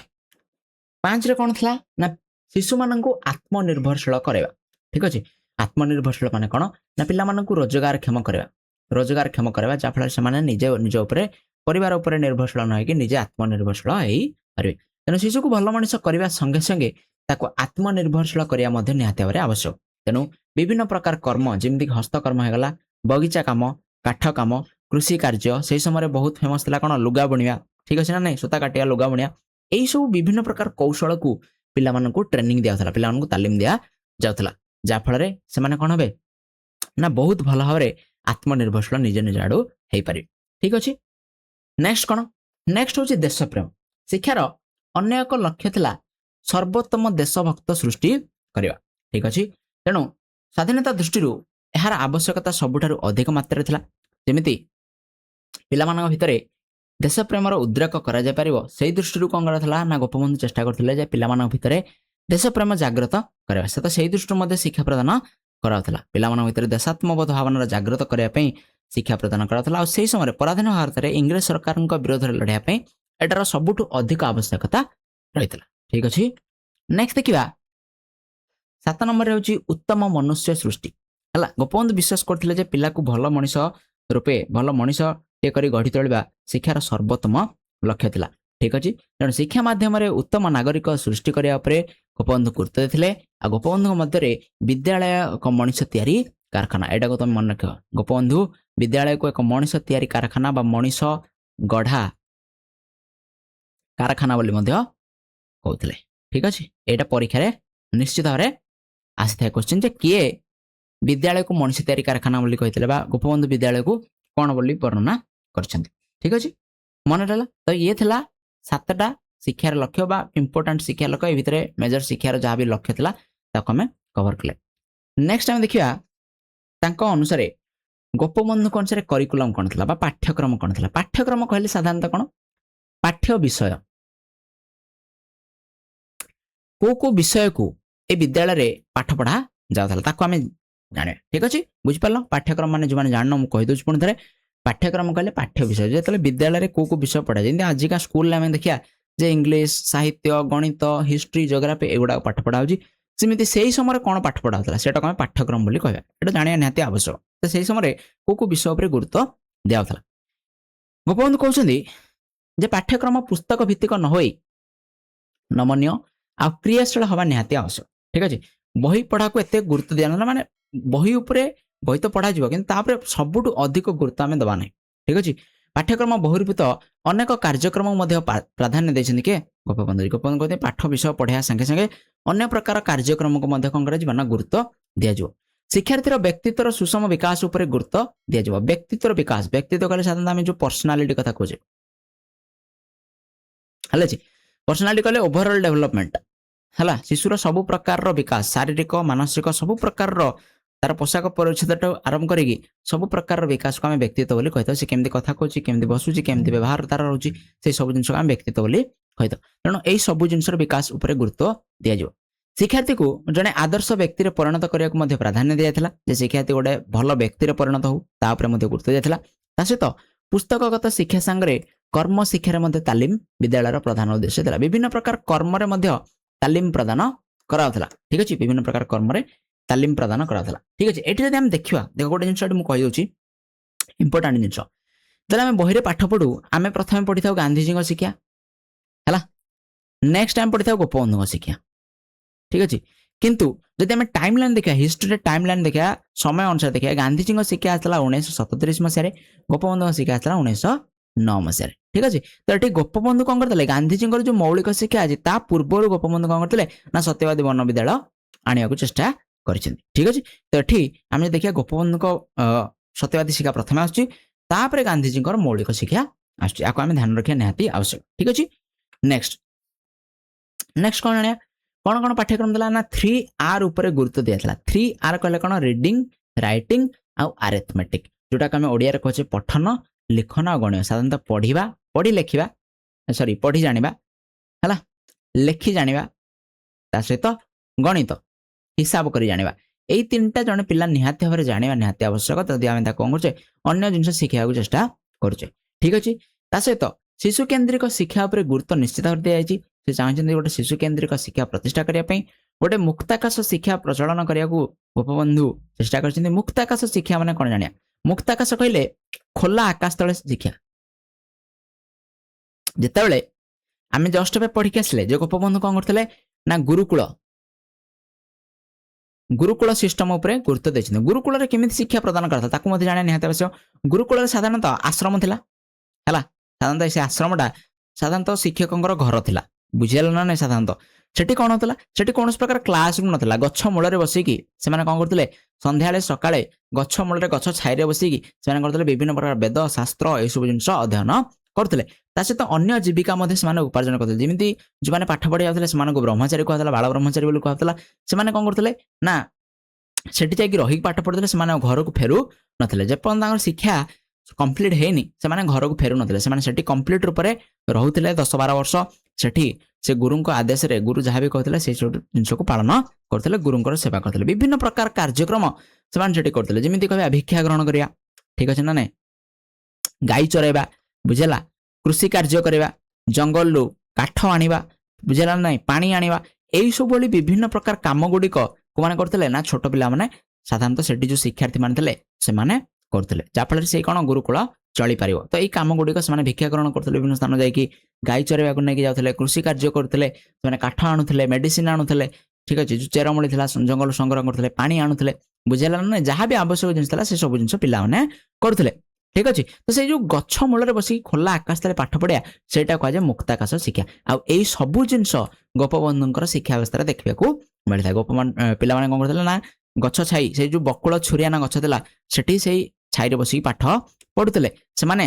5ରେ କ'ଣ ଥିଲା ନା ଶିଶୁମାନଙ୍କୁ ଆତ୍ମନିର୍ଭରଶୀଳ କରାଇବା। ଠିକ ଅଛି, ଆତ୍ମନିର୍ଭରଶୀଳ ମାନେ କ'ଣ ନା ପିଲାମାନଙ୍କୁ ରୋଜଗାରକ୍ଷମ କରିବା, ଯାହାଫଳରେ ସେମାନେ ନିଜ ଉପରେ, ପରିବାର ଉପରେ ନିର୍ଭରଶୀଳ ନ ହେଇକି ନିଜେ ଆତ୍ମନିର୍ଭରଶୀଳ ହେଇପାରିବେ। ତେଣୁ ଶିଶୁକୁ ଭଲ ମଣିଷ କରିବା ସଙ୍ଗେ ସଙ୍ଗେ ତାକୁ ଆତ୍ମନିର୍ଭରଶୀଳ କରିବା ମଧ୍ୟ ନିହାତି ଭାବରେ ଆବଶ୍ୟକ। ତେଣୁ ବିଭିନ୍ନ ପ୍ରକାର କର୍ମ, ଯେମିତିକି ହସ୍ତକର୍ମ ହେଇଗଲା, ବଗିଚା କାମ, କାଠ କାମ, କୃଷି କାର୍ଯ୍ୟ, ସେହି ସମୟରେ ବହୁତ ଫେମସ୍ ଥିଲା କ'ଣ ଲୁଗା ବୁଣିବା, ଠିକ ଅଛି ନା ନାହିଁ, ସୂତା କାଟିବା, ଲୁଗା ବୁଣିବା, ଏଇସବୁ ବିଭିନ୍ନ ପ୍ରକାର କୌଶଳକୁ ପିଲାମାନଙ୍କୁ ଟ୍ରେନିଂ ଦିଆଯାଉଥିଲା, ପିଲାମାନଙ୍କୁ ତାଲିମ ଦିଆଯାଉଥିଲା, ଯାହାଫଳରେ ସେମାନେ କ'ଣ ହେବେ ନା ବହୁତ ଭଲ ଭାବରେ ଆତ୍ମନିର୍ଭରଶୀଳ ନିଜ ଆଡୁ ହେଇପାରିବେ। ଠିକ ଅଛି, ନେକ୍ସଟ କ'ଣ, ନେକ୍ସଟ ହେଉଛି ଦେଶପ୍ରେମ। ଶିକ୍ଷାର ଅନ୍ୟ ଏକ ଲକ୍ଷ୍ୟ ଥିଲା ସର୍ବୋତ୍ତମ ଦେଶଭକ୍ତ ସୃଷ୍ଟି କରିବା। ଠିକ ଅଛି, ତେଣୁ ସ୍ୱାଧୀନତା ଦୃଷ୍ଟିରୁ ଏହାର ଆବଶ୍ୟକତା ସବୁଠାରୁ ଅଧିକ ମାତ୍ରାରେ ଥିଲା। ଯେମିତି ପିଲାମାନଙ୍କ ଭିତରେ ଦେଶପ୍ରେମର ଉଦ୍ରେକ କରାଯାଇପାରିବ, ସେଇ ଦୃଷ୍ଟିରୁ କ'ଣ କରାଥିଲା ନା ଗୋପବନ୍ଧୁ ଚେଷ୍ଟା କରିଥିଲେ ଯେ ପିଲାମାନଙ୍କ ଭିତରେ ଦେଶପ୍ରେମ ଜାଗ୍ରତ କରିବା। ସେ ତ ସେଇ ଦୃଷ୍ଟିରୁ ମଧ୍ୟ ଶିକ୍ଷା ପ୍ରଦାନ କରାଉଥିଲା। ପିଲାମାନଙ୍କ ଭିତରେ ଦେଶାତ୍ମବୋଧ ଭାବନାର ଜାଗ୍ରତ କରିବା ପାଇଁ ଶିକ୍ଷା ପ୍ରଦାନ କରାଉଥିଲା। ଆଉ ସେହି ସମୟରେ ପରାଧୀନ ଭାରତରେ ଇଂରେଜ ସରକାରଙ୍କ ବିରୋଧରେ ଲଢ଼ିବା ପାଇଁ ଏଟାର ସବୁଠୁ ଅଧିକ ଆବଶ୍ୟକତା ରହିଥିଲା। ଠିକ ଅଛି, ନେକ୍ସଟ ଦେଖିବା 7 नंबर होची उत्तम मनुष्य सृष्टि हला गोपबंधु विश्वास करथिले जे पिला को भलो मनीष रूपे भलो मनीष टे करी गढी तोळबा शिक्षार सर्वोत्तम लक्ष्य थिला ठीक अछि तेणु शिक्षा माध्यम रे उत्तम नागरिक सृष्टि करिया उपरे गोपबंधु गुरुत्व देथिले आ गोपबंधु मध्य रे विद्यालय एक मनीष तयारी कारखाना एटा को तुम मन रख गोपबंधु विद्यालय को एक मनीष तयारी कारखाना बा मनीष गढ़ा कारखाना बोली मध्य कहउथिले ठीक अछि एटा परीक्षा रे निश्चित भाबरे आसी क्वेश्चन जे किए विद्यालय को मनीष तैयारी कारखाना बोली कहितले बा गोपबंधु विद्यालय को कोन बोली वर्णना करछन्ती ठीक अछि मन रहला तो ये थिला 7टा शिक्षार लक्ष्य बा इंपोर्टेंट शिक्षा लक्ष्य ए भितरे मेजर शिक्षार जहा भी लक्ष्य थिला ताको हमें कवर करले नेक्स्ट टाइम देखिया तांको अनुसार गोपबंधु को अनुसार करिकुलम कोन थिला बा पाठ्यक्रम कोन थिला पाठ्यक्रम कहले साधारणतः कोन पाठ्य विषय को विषय को ए विद्यालय रे पाठ पढ़ा जाउथला ताको हमें जाने ठीक अछि बुझ पारलो पाठ्यक्रम माने जो माने जाननो मु कहि दोछ पुन थरे पाठ्यक्रम कहले पाठ्य विषय जेतले विद्यालय रे को विषय पढ़ा जेंति आज का स्कूल में देखिया जे इंग्लिश साहित्य गणित हिस्ट्री ज्योग्राफी एगुडा पाठ पढ़ा होजी सिमिति सेही समय कोन पाठ पढ़ा होतला सेटा कोन पाठ्यक्रम बोली कहबा एटा जानिया निहाती आवश्यक तो सेही समय को विषय ऊपर गुरुत्व दिया होतला गोपबंधु कहउछन्ती जे पाठ्यक्रम पुस्तक भित्तिक न होई नमनीय आ क्रियाशील हवा निहाती आवश्यक ठीक अछि बही पढ़ा को एते गुरुत्व दिया ना माने बही ऊपर बही तो पढ़ा जीव किंतु तापर सबुटु अधिक गुरुत्व हमें दबा नै ठीक अछि पाठ्यक्रम बहिर्भूत अनेक कार्यक्रम मध्ये प्राधान्य दैछन्ती के गोपबंधु कहते पाठ विषय पढ़ा संगे संगे अन्य प्रकार कार्यक्रम को मध्ये कोन करा जीवन गुरुत्व दिया जो शिक्षार्थीर व्यक्तित्वर सुषम विकास ऊपर गुरुत्व दिया जो व्यक्तित्वर विकास व्यक्तित्व कहले साधारण हम जो पर्सनालिटी कथा खोजे हले जी पर्सनालिटी कहले ओवरऑल डेवलपमेंट हला शिशुर सब प्रकार रो विकास शारीरिक मानसिक सब प्रकार रो तार पोशाक परिच्छेद आरंभ करेगी सब प्रकार विकास को आम व्यक्तित्व बोली कहता से केमती कथा कहूँ केमती बसुची केमती व्यवहार तार रोची से सब जिन आम व्यक्तित्व बोली कहता तेणु यही सब जिन विकास उपर गुरुत्व दिज्व शिक्षार्थी को जड़े आदर्श व्यक्ति परिणत करने प्राधान्य दिया जे शिक्षार्थी गोटे भल व्यक्ति परिणत हो गुरुत्व दिया सहित पुस्तकगत शिक्षा सांगे कर्म शिक्षार तालीम विद्यालय प्रधान उद्देश्य था विभिन्न प्रकार कर्म तालीम प्रदान कराउथला ठीक अछि विभिन्न प्रकार कर्म रे तालीम प्रदान कराउथला ठीक अछि एठी जदि हम देखिबा देखो गोटे जिंस मु कहि दोछि इंपोर्टेंट जिंस जदि हम बहिरे पाठ पढू आमे प्रथमे पढिथाउ गांधीजी को शिक्षा हला नेक्स्ट टाइम पढिथाउ गोपबंधु को शिक्षा ठीक अछि किंतु जदि हम टाइमलाइन देखिया हिस्ट्री रे टाइमलाइन देखिया समय अनुसार देखिया गांधीजी को शिक्षा आतला 1937 मसिया रे गोपबंधु को शिक्षा आतला 1909 मसिया रे ठीक अछि तो एठी गोपबंधु कोन करतले गांधीजी जो मौलिक शिक्षा अछि ता पूर्वरु गोपबंधु कोन करतले ना सत्यवादी वर्ण विद्यालय आनिया को चेष्टा करिसेंती ठीक अछि तो एठी हम देखिया गोपबंधु को सत्यवादी शिक्षा प्रथम आछि तापरे गांधीजी मौलिक शिक्षा आछि आको हम ध्यान रखिया निहाती आवश्यक ठीक अछि नेक्स्ट कोन जानिया कोन पाठ्यक्रम दिला ना 3R ऊपर गुरुत्व दिया था 3R कहले कोन रीडिंग राइटिंग आ अरिथमेटिक जोटा हम ओडिया रे कहछे पठन लिखन और गणित साधारणतः पढ़िबा पढ़ी लेखिबा सॉरी पढ़ी जानिबा हला लेखि जानिबा ता सहित गणित हिसाब करी जानिबा एई तीनटा जने पिला निहाती भाबरे जानिबा निहाती आवश्यक तदि आमे ता कोन करछे अन्य जिंस शिखिया को चेष्टा करछे ठीक अछि ता सहित शिशु केंद्रिक शिक्षा ऊपर गुरुत्व निश्चित भाबरे दिया जायछि से चाहते गोटे शिशु केंद्रिक शिक्षा प्रतिष्ठा करने गोटे मुक्ताकाश शिक्षा प्रचलन करने को गोपबंधु चेष्टा कर मुक्ताकाश शिक्षा माने कौन जानिया मुक्ताकाश कहले खोला आकाश तले शिक्षा जितेबले आम जस्ट पे पढ़ी आसले जो गोपबंधु कौन करते ना गुरुकुल सिस्टम उपरे गुरुत्व देते गुरुकुल रे केमिति शिक्षा प्रदान करता ताकू जाना निहाती आवश्यक गुरुकुल रे साधारणतः आश्रम थिला हला साधारणतः से आश्रमटा साधारणतः शिक्षकों घर थिला बुझेल ना नहीं साधारणतः सेठी कौन होता सेठी कौन प्रकार क्लास रूम नथला गच्छ मूल रे बसिकी से माने कौन करते संध्याले सकाळे गच्छ मूल रे गच्छ छाई रे बसिकी से माने करते विभिन्न प्रकार वेद शास्त्र ए सब जिंस अध्ययन करते सहित अन्य जीविका से उपार्जन करते जमी जो मैंने पाठ पढ़ी आते से ब्रह्मचारी कहला बाल ब्रह्मचारी बोली कहला से कौन करते ना सेठी जाकि रही पाठ पढ़ते से घर को फेरू नथिले जेपर्यंत शिक्षा कंप्लीट हैनी से घर को फेरू नथिले से कंप्लीट रूप से रहूतिले 10-12 वर्ष सेठी से गुरु आदेश रे गुरु जहाँ भी कहते से जिनस को पालन करते गुरु सेवा करते विभिन्न प्रकार कार्यक्रम से करते जमी कह भिक्षा ग्रहण करिया ठीक अच्छे ना ना गाई चराइबा बुझेला कृषि कार्य करवा जंगल रु काठ आनिबा बुझेला ना पानी आनिबा एई सब बोली विभिन्न प्रकार काम गुड़िक কোମାନେ କରୁଥିଲେ ନା ଛୋଟ ପିଲାମାନେ ସାଧାରଣତଃ ସେଠି ଯେଉଁ ଶିକ୍ଷାର୍ଥୀମାନେ ଥିଲେ ସେମାନେ କରୁଥିଲେ, ଯାହାଫଳରେ ସେ କ'ଣ ଗୁରୁକୁଳ ଚଳିପାରିବ। ତ ଏଇ କାମ ଗୁଡ଼ିକ ସେମାନେ ଭିକ୍ଷାକରଣ କରୁଥିଲେ, ବିଭିନ୍ନ ସ୍ଥାନ ଯାଇକି ଗାଈ ଚରାଇବାକୁ ନେଇକି ଯାଉଥିଲେ, କୃଷି କାର୍ଯ୍ୟ କରୁଥିଲେ, ସେମାନେ କାଠ ଆଣୁଥିଲେ, ମେଡ଼ିସିନ ଆଣୁଥିଲେ, ଠିକ୍ ଅଛି, ଯେଉଁ ଚେରମୂଳି ଥିଲା ଜଙ୍ଗଲ ସଂଗ୍ରହ କରୁଥିଲେ, ପାଣି ଆଣୁଥିଲେ, ବୁଝିଲା ନା, ଯାହା ବି ଆବଶ୍ୟକ ଜିନିଷ ଥିଲା ସେ ସବୁ ଜିନିଷ ପିଲାମାନେ କରୁଥିଲେ, ଠିକ୍ ଅଛି। ତ ସେଇ ଯେଉଁ ଗଛ ମୂଳରେ ବସିକି ଖୋଲା ଆକାଶ ତଳେ ପାଠ ପଢ଼ିବା ସେଇଟା କୁହାଯାଏ ମୁକ୍ତାକାଶ ଶିକ୍ଷା। ଆଉ ଏଇ ସବୁ ଜିନିଷ ଗୋପବନ୍ଧୁଙ୍କର ଶିକ୍ଷା ବ୍ୟବସ୍ଥାରେ ଦେଖିବାକୁ ମିଳିଥାଏ। ପିଲାମାନେ କ'ଣ କରୁଥିଲେ ନା ଗଛ ଛାଇ, ସେଇ ଯେଉଁ ବକୁଳ ଛୁରିଆନା ଗଛ ଥିଲା ସେଠି ସେଇ ଛାଇରେ ବସିକି ପାଠ ପଢ଼ୁଥିଲେ, ସେମାନେ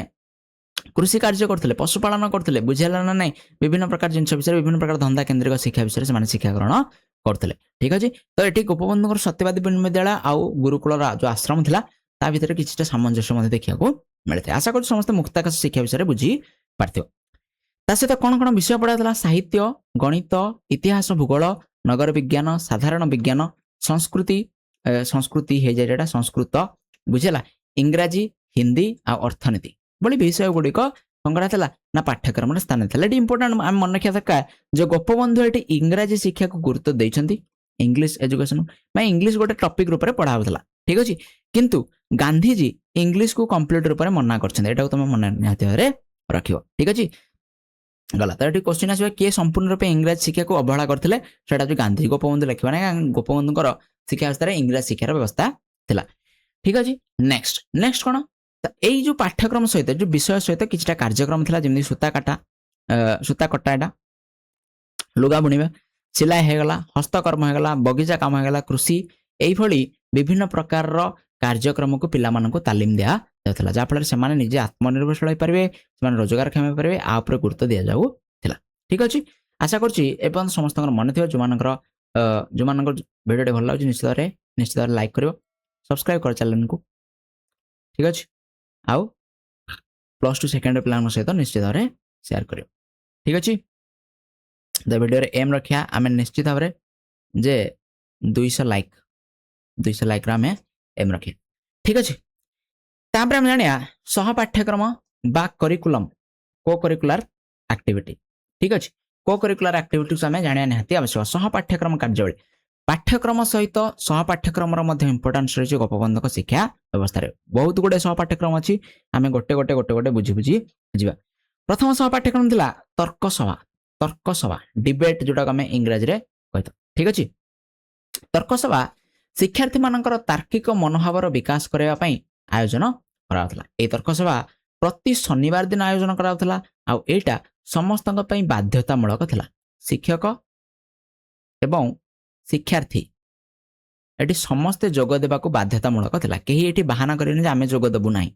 କୃଷି କାର୍ଯ୍ୟ କରୁଥିଲେ, ପଶୁପାଳନ କରୁଥିଲେ, ବୁଝିଲା ନା ନାହିଁ, ବିଭିନ୍ନ ପ୍ରକାର ଜିନିଷ ବିଷୟରେ, ବିଭିନ୍ନ ପ୍ରକାର ଧନ୍ଦା କେନ୍ଦ୍ରିକ ଶିକ୍ଷା ବିଷୟରେ ସେମାନେ ଶିକ୍ଷା ଗ୍ରହଣ କରୁଥିଲେ, ଠିକ୍ ଅଛି। ତ ଏଠି ଗୋପବନ୍ଧୁଙ୍କର ସତ୍ୟବାଦୀ ବିଦ୍ୟାଳୟ ଆଉ ଗୁରୁକୁଳର ଯେଉଁ ଆଶ୍ରମ ଥିଲା ତା ଭିତରେ କିଛିଟା ସାମଞ୍ଜସ୍ୟ ମଧ୍ୟ ଦେଖିବାକୁ ମିଳିଥାଏ। ଆଶା କରୁଛି ସମସ୍ତେ ମୁକ୍ତାକାଶ ଶିକ୍ଷା ବିଷୟରେ ବୁଝି ପାରିଥିବ। ତା ସହିତ କ'ଣ କ'ଣ ବିଷୟ ପଢ଼ାଥିଲା? ସାହିତ୍ୟ, ଗଣିତ, ଇତିହାସ, ଭୂଗୋଳ, ନଗର ବିଜ୍ଞାନ, ସାଧାରଣ ବିଜ୍ଞାନ, ସଂସ୍କୃତି ହେଇଯାଏ ଏଇଟା, ସଂସ୍କୃତ, ବୁଝିଲା, ଇଂରାଜୀ, ହିନ୍ଦୀ ଆଉ ଅର୍ଥନୀତି ଭଳି ବିଷୟ ଗୁଡ଼ିକ କ'ଣ କରାଥିଲା ନା ପାଠ୍ୟକ୍ରମରେ ସ୍ଥାନ ଥିଲା। ଏଠି ଇମ୍ପୋର୍ଟାଣ୍ଟ ଆମେ ମନେ ରଖିବା ଦରକାର ଯେ ଗୋପବନ୍ଧୁ ଏଠି ଇଂରାଜୀ ଶିକ୍ଷାକୁ ଗୁରୁତ୍ୱ ଦେଇଛନ୍ତି, ଇଂଲିଶ ଏଜୁକେସନ ମାନେ ଇଂଲିଶ ଗୋଟେ ଟପିକ ରୂପରେ ପଢ଼ା ହେଉଥିଲା, ଠିକ୍ ଅଛି। କିନ୍ତୁ ଗାନ୍ଧୀଜୀ ଇଂଲିଶକୁ କମ୍ପ୍ଲିଟ ରୂପରେ ମନା କରିଛନ୍ତି, ଏଟାକୁ ତମେ ମନେ ନିହାତି ଭାବରେ ରଖିବ, ଠିକ୍ ଅଛି। ଗଲା ତ ଏଠି କ୍ୱେଶ୍ଚିନ୍ ଆସିବ, କିଏ ସମ୍ପୂର୍ଣ୍ଣ ରୂପେ ଇଂରାଜୀ ଶିକ୍ଷାକୁ ଅବହେଳା କରିଥିଲେ? ସେଟା ହେଉଛି ଗାନ୍ଧୀ। ଗୋପବନ୍ଧୁ ଲେଖିବା ନାହିଁ, ଗୋପବନ୍ଧୁଙ୍କର ଶିକ୍ଷା ବ୍ୟବସ୍ଥାରେ ଇଂରାଜୀ ଶିକ୍ଷାର ବ୍ୟବସ୍ଥା ଥିଲା, ଠିକ୍ ଅଛି। ନେକ୍ସଟ କ'ଣ? ଏଇ ଯେଉଁ ପାଠ୍ୟକ୍ରମ ସହିତ ଯେଉଁ ବିଷୟ ସହିତ କିଛିଟା କାର୍ଯ୍ୟକ୍ରମ ଥିଲା, ଯେମିତି ସୂତା କଟା, ଏଟା ଲୁଗା ବୁଣିବା, ସିଲାଇ ହେଇଗଲା, ହସ୍ତକର୍ମ ହେଇଗଲା, ବଗିଚା କାମ ହେଇଗଲା, କୃଷି, ଏଇଭଳି ବିଭିନ୍ନ ପ୍ରକାରର କାର୍ଯ୍ୟକ୍ରମକୁ ପିଲାମାନଙ୍କୁ ତାଲିମ ଦିଆଯାଉଥିଲା, ଯାହାଫଳରେ ସେମାନେ ନିଜେ ଆତ୍ମନିର୍ଭରଶୀଳ ହୋଇପାରିବେ, ସେମାନେ ରୋଜଗାରକ୍ଷମ ହୋଇପାରିବେ, ଆ ଉପରେ ଗୁରୁତ୍ୱ ଦିଆଯାଉଥିଲା, ଠିକ୍ ଅଛି। ଆଶା କରୁଛି ଏବଂ ସମସ୍ତଙ୍କର ମନେ ଥିବ, ଯେଉଁମାନଙ୍କର ଭିଡ଼ିଓଟି ଭଲ ଲାଗୁଛି ନିଶ୍ଚିତ ଭାବରେ ଲାଇକ୍ କରିବ, ସବସ୍କ୍ରାଇବ୍ କର ଚ୍ୟାନେଲକୁ, ଠିକ୍ ଅଛି। ଆଉ +2 ସେକେଣ୍ଡ ପିଲାଙ୍କ ସହିତ ନିଶ୍ଚିତ ଭାବରେ ସେୟାର କରିବ, ଠିକ୍ ଅଛି। ତ ଭିଡ଼ିଓରେ ଏମ୍ ରଖିବା ଆମେ ନିଶ୍ଚିତ ଭାବରେ ଯେ 200 ଲାଇକ୍ର ଆମେ ଏମ୍ ରଖିବା, ଠିକ୍ ଅଛି। ତାପରେ ଆମେ ଜାଣିବା ସହ ପାଠ୍ୟକ୍ରମ ବା କରିକୁଲମ୍, କୋ କରିକୁଲାର ଆକ୍ଟିଭିଟି, ଠିକ୍ ଅଛି। କୋ କରିକୁଲାର ଆକ୍ଟିଭିଟିକୁ ଆମେ ଜାଣିବା ନିହାତି ଆବଶ୍ୟକ। ସହ ପାଠ୍ୟକ୍ରମ କାର୍ଯ୍ୟାବଳୀ, ପାଠ୍ୟକ୍ରମ ସହିତ ସହ ପାଠ୍ୟକ୍ରମର ମଧ୍ୟ ଇମ୍ପୋର୍ଟାନ୍ସ ରହିଛି ଗୋପବନ୍ଧୁଙ୍କ ଶିକ୍ଷା ବ୍ୟବସ୍ଥାରେ। ବହୁତ ଗୁଡ଼ିଏ ସହ ପାଠ୍ୟକ୍ରମ ଅଛି, ଆମେ ଗୋଟେ ବୁଝି ଯିବା। ପ୍ରଥମ ସହ ପାଠ୍ୟକ୍ରମ ଥିଲା ତର୍କ ସଭା, ଡିବେଟ୍, ଯୋଉଟାକୁ ଆମେ ଇଂରାଜୀରେ କହିଥାଉ, ଠିକ୍ ଅଛି। ତର୍କ ସଭା ଶିକ୍ଷାର୍ଥୀମାନଙ୍କର ତାର୍କିକ ମନୋଭାବର ବିକାଶ କରିବା ପାଇଁ ଆୟୋଜନ କରାଯାଉଥିଲା। ଏହି ତର୍କ ସଭା ପ୍ରତି ଶନିବାର ଦିନ ଆୟୋଜନ କରାଯାଉଥିଲା, ଆଉ ଏଇଟା ସମସ୍ତଙ୍କ ପାଇଁ ବାଧ୍ୟତାମୂଳକ ଥିଲା। ଶିକ୍ଷକ ଏବଂ ଶିକ୍ଷାର୍ଥୀ ଏଠି ସମସ୍ତେ ଯୋଗ ଦେବାକୁ ବାଧ୍ୟତାମୂଳକ ଥିଲା, କେହି ଏଠି ବାହାନା କରିବେନି ଯେ ଆମେ ଯୋଗ ଦେବୁ ନାହିଁ,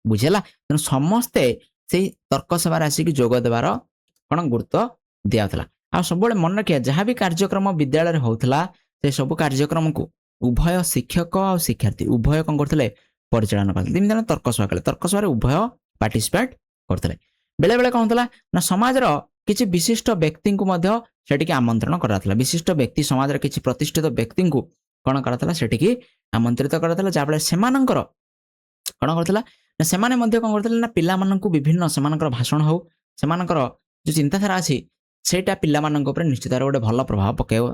ବୁଝିଲା। ତେଣୁ ସମସ୍ତେ ସେଇ ତର୍କ ସଭାରେ ଆସିକି ଯୋଗ ଦେବାର କ'ଣ ଗୁରୁତ୍ୱ ଦିଆଯାଉଥିଲା। ଆଉ ସବୁବେଳେ ମନେ ରଖିବା, ଯାହା ବି କାର୍ଯ୍ୟକ୍ରମ ବିଦ୍ୟାଳୟରେ ହେଉଥିଲା ସେ ସବୁ କାର୍ଯ୍ୟକ୍ରମକୁ ଉଭୟ ଶିକ୍ଷକ ଆଉ ଶିକ୍ଷାର୍ଥୀ ଉଭୟ କ'ଣ କରୁଥିଲେ? ପରିଚାଳନା କରୁଥିଲେ। ଯେମିତି ଆମେ ତର୍କ ସଭା କଲେ, ତର୍କ ସଭାରେ ଉଭୟ ପାର୍ଟିସିପେଟ୍ କରୁଥିଲେ। ବେଳେବେଳେ କ'ଣ ହେଉଥିଲା ନା ସମାଜର କିଛି ବିଶିଷ୍ଟ ବ୍ୟକ୍ତିଙ୍କୁ ମଧ୍ୟ ସେଠିକି ଆମନ୍ତ୍ରଣ କରାଯାଉଥିଲା। ବିଶିଷ୍ଟ ବ୍ୟକ୍ତି, ସମାଜର କିଛି ପ୍ରତିଷ୍ଠିତ ବ୍ୟକ୍ତିଙ୍କୁ କ'ଣ କରାଯାଉଥିଲା? ସେଠିକି ଆମନ୍ତ୍ରିତ କରାଯାଉଥିଲା, ଯାହାଫଳରେ ସେମାନଙ୍କର କ'ଣ କରୁଥିଲା ନା ସେମାନେ ମଧ୍ୟ କ'ଣ କରୁଥିଲେ ନା ପିଲାମାନଙ୍କୁ ବିଭିନ୍ନ ସେମାନଙ୍କର ଭାଷଣ ହେଉ, ସେମାନଙ୍କର ଯେଉଁ ଚିନ୍ତାଧାରା ଅଛି ସେଇଟା ପିଲାମାନଙ୍କ ଉପରେ ନିଶ୍ଚିତ ଭାବରେ ଗୋଟେ ଭଲ ପ୍ରଭାବ ପକାଇବ।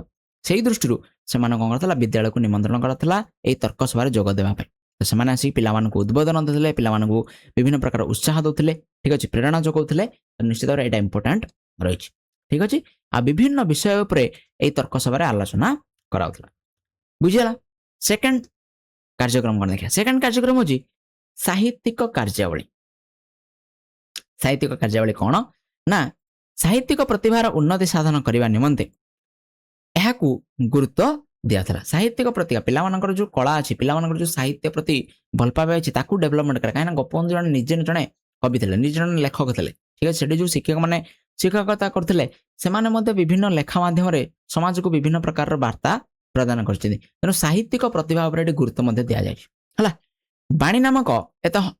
ସେଇ ଦୃଷ୍ଟିରୁ ସେମାନେ କ'ଣ କରୁଥିଲା? ବିଦ୍ୟାଳୟକୁ ନିମନ୍ତ୍ରଣ କରାଥିଲା ଏଇ ତର୍କ ସଭାରେ ଯୋଗ ଦେବା ପାଇଁ। ତ ସେମାନେ ଆସିକି ପିଲାମାନଙ୍କୁ ଉଦ୍ବୋଧନ ଦେଉଥିଲେ, ପିଲାମାନଙ୍କୁ ବିଭିନ୍ନ ପ୍ରକାର ଉତ୍ସାହ ଦେଉଥିଲେ, ଠିକ୍ ଅଛି, ପ୍ରେରଣା ଯୋଗାଉଥିଲେ। ନିଶ୍ଚିତ ଭାବରେ ଏଇଟା ଇମ୍ପୋର୍ଟାଣ୍ଟ ରହିଛି, ଠିକ୍ ଅଛି। ଆଉ ବିଭିନ୍ନ ବିଷୟ ଉପରେ ଏଇ ତର୍କ ସଭାରେ ଆଲୋଚନା କରାଯାଉଥିଲା, ବୁଝିଗଲା। ସେକେଣ୍ଡ କାର୍ଯ୍ୟକ୍ରମ କ'ଣ ଦେଖିବା? ସେକେଣ୍ଡ କାର୍ଯ୍ୟକ୍ରମ ହେଉଛି ସାହିତ୍ୟିକ କାର୍ଯ୍ୟାବଳୀ। ସାହିତ୍ୟିକ କାର୍ଯ୍ୟାବଳୀ କ'ଣ ନା ସାହିତ୍ୟିକ ପ୍ରତିଭାର ଉନ୍ନତି ସାଧନ କରିବା ନିମନ୍ତେ ଏହାକୁ ଗୁରୁତ୍ୱ ଦିଆଥିଲା। ସାହିତ୍ୟିକ ପ୍ରତିଭା, ପିଲାମାନଙ୍କର ଯେଉଁ କଳା ଅଛି, ପିଲାମାନଙ୍କର ଯେଉଁ ସାହିତ୍ୟ ପ୍ରତି ଭଲ ପାଇବା ଅଛି ତାକୁ ଡେଭଲପମେଣ୍ଟ କରେ। କାହିଁକିନା ଗୋପବନ୍ଧୁ ଜଣେ କବି ଥିଲେ, ନିଜେ ଜଣେ ଲେଖକ ଥିଲେ, ଠିକ୍ ଅଛି। ସେଠି ଯେଉଁ ଶିକ୍ଷକମାନେ ଶିକ୍ଷକତା କରୁଥିଲେ ସେମାନେ ମଧ୍ୟ ବିଭିନ୍ନ ଲେଖା ମାଧ୍ୟମରେ ସମାଜକୁ ବିଭିନ୍ନ ପ୍ରକାରର ବାର୍ତ୍ତା ପ୍ରଦାନ କରିଛନ୍ତି। ତେଣୁ ସାହିତ୍ୟିକ ପ୍ରତିଭା ଉପରେ ଏଠି ଗୁରୁତ୍ୱ ମଧ୍ୟ ଦିଆଯାଇଛି, ହେଲା। ବାଣୀ ନାମକ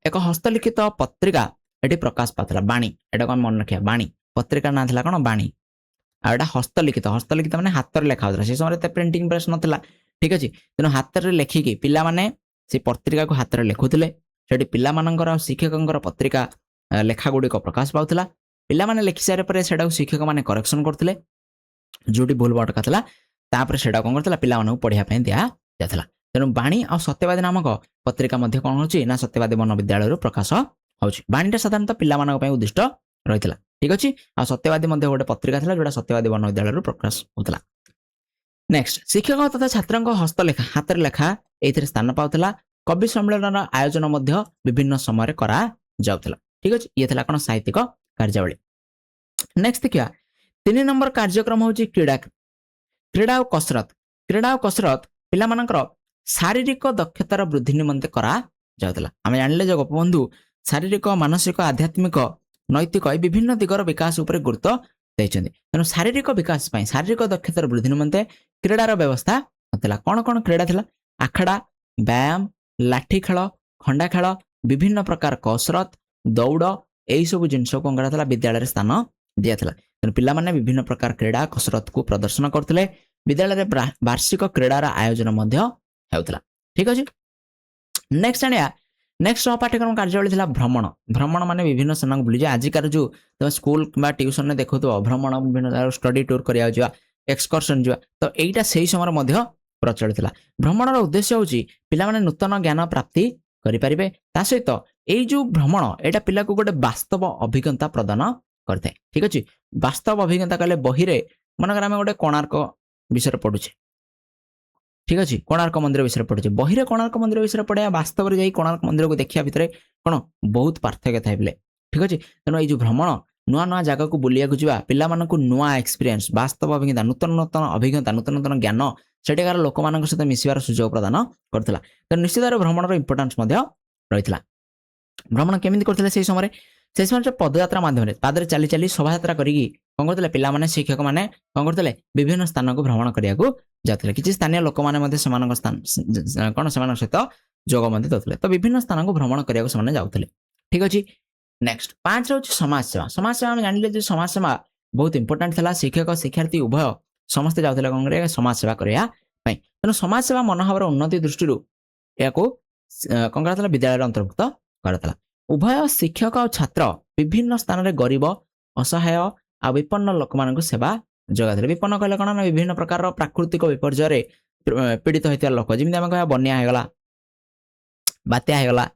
ଏକ ହସ୍ତଲିଖିତ ପତ୍ରିକା ଏଠି ପ୍ରକାଶ ପାଉଥିଲା। ବାଣୀ, ଏଟାକୁ ଆମେ ମନେ ରଖିବା। ବାଣୀ ପତ୍ରିକା ନାଁ ଥିଲା କ'ଣ? ବାଣୀ। ଆଉ ଏଟା ହସ୍ତଲିଖିତ ମାନେ ହାତରେ ଲେଖା ହେଉଥିଲା। ସେ ସମୟରେ ଏତେ ପ୍ରିଣ୍ଟିଂ ପ୍ରେସ୍ ନଥିଲା, ଠିକ୍ ଅଛି। ତେଣୁ ହାତରେ ଲେଖିକି ପିଲାମାନେ ସେ ପତ୍ରିକାକୁ ହାତରେ ଲେଖୁଥିଲେ। ସେଠି ପିଲାମାନଙ୍କର ଆଉ ଶିକ୍ଷକଙ୍କର ପତ୍ରିକା ଲେଖା ଗୁଡ଼ିକ ପ୍ରକାଶ ପାଉଥିଲା। ପିଲାମାନେ ଲେଖି ସାରିବା ପରେ ସେଟାକୁ ଶିକ୍ଷକମାନେ କରେକ୍ସନ୍ କରୁଥିଲେ, ଯେଉଁଠି ଭୁଲ ଭଟକା ଥିଲା तापर सेटा कौन करथिला पिलामानकु पढ़िया पई दिया जाथिला तेणु बाणी आ सत्यवादी नामक पत्रिका मध्य कौन होची ना सत्यवादी वन विद्यालय प्रकाश होची बाणीटा साधारणतः पिलामानक पई उद्दिष्ट रहितला ठीक अछि आ सत्यवादी मध्य गोटे पत्रिका थिला जोटा सत्यवादी वन विद्यालय प्रकाश होतला नेक्स्ट शिक्षक तथा छात्रଙ୍କ हस्तलेखा हातर लेखा एथिरे स्थान पाउतला कवि सम्मेलन आयोजन मध्य विभिन्न समय करा जाउतला ठीक अछि ये थिला कोन साहित्यिक कार्यावली नेक्स्ट देखिया 3 नंबर कार्यक्रम होची क्रीड़ा और कसरत पिला मानकर शारीरिक दक्षतार वृद्धि निमंते करा जाउतला आमे जानले जे गोपबंधु शारीरिक मानसिक आध्यात्मिक नैतिक विभिन्न दिगर विकास उपरे गुरुत्व दैछन्ति तेनु शारीरिक विकास पई शारीरिक दक्षतार वृद्धि निमंते क्रीडार व्यवस्था हतला कोन क्रीडा थिला आखड़ा व्यायाम लाठी खेल खंडा खेल विभिन्न प्रकार कसरत दौड़ एई सब जिंस को करथला विद्यालय स्थान दियाथला तेनु पिला माने विभिन्न प्रकार क्रीडा कसरत को प्रदर्शन करथले विद्यालय रे वार्षिक क्रीडार आयोजन मध्य हेउतला ठीक अछि नेक्स्ट आनिया नेक्स्ट पाठ्यक्रम कार्यावली थिला भ्रमण माने विभिन्न स्थान को बुली जे आजिकार जो तुम स्कूल किबा ट्यूशन ने देखो तो भ्रमण विभिन्न स्टडी टूर करिया जा एक्सकर्शन जा तो एईटा सेही समय मध्य प्रचलित थिला भ्रमणर उद्देश्य होची पिला माने नूतन ज्ञान प्राप्ति करि परिबे ता सहित एई जो भ्रमण एटा पिला को गोटे वास्तव अभिज्ञता प्रदान करते ठीक अछि वास्तव अभिज्ञता कहले बही रे मनकर आमे गोटे कोणार्क विषय पढुछे ठीक अछि कोणार्क मंदिर विषय पढुछे बही रे कोणार्क मंदिर विषय पढिया वास्तव रे जाई कोणार्क मंदिर को देखिया भितरे कोन बहुत पार्थक्य थाइ बिले ठीक अछि तनो एई जो भ्रमण नुआ नुआ जगह को बुलिया को जिवा पिला मानन को नुआ एक्सपीरियंस वास्तव अभिज्ञता नूतन अभिज्ञता नूतन ज्ञान सेटेकार लोक मानन सहित मिसिबार सुजोग प्रदान करथिला त निश्चित भाବରେ भ्रमणर इंपोर्टेंस मध्य रहितला भ्रमण केमिति करथिले सेही समय से समय पदयात्रा माध्यम रे पादरे चली चली शोभायात्रा करिकी कोन करथिले पिला माने शिक्षक माने कोन करथिले विभिन्न स्थान को भ्रमण करिया को जाथिले किछि स्थानीय लोक माने मध्ये समान स्थान कोन समान सहित जोग मध्ये दथिले तो विभिन्न स्थान को भ्रमण करिया को समान जाउथिले ठीक अछि नेक्स्ट 5 रो समाज सेवा हम जानिले जे समाज सेवा बहुत इंपोर्टेंट थिला शिक्षक शिक्षार्थी उभय समस्त जाउथिले कोन करे समाज सेवा करिया पई तनो समाज सेवा मनोभावर उन्नति दृष्टि रु याको कोन करथिला विद्यालय अंतर्भुक्त करथिला उभय शिक्षक और छात्र विभिन्न स्थान रे गरीब असहाय आ विपन्न लोक मानन को सेवा जगाथिले विपन्न कहले कोन ना विभिन्न प्रकार प्राकृतिक विपर्यय रे पीड़ित होइतिया लोक जिमि हम कहा बन्या हेगला बात्या हेगला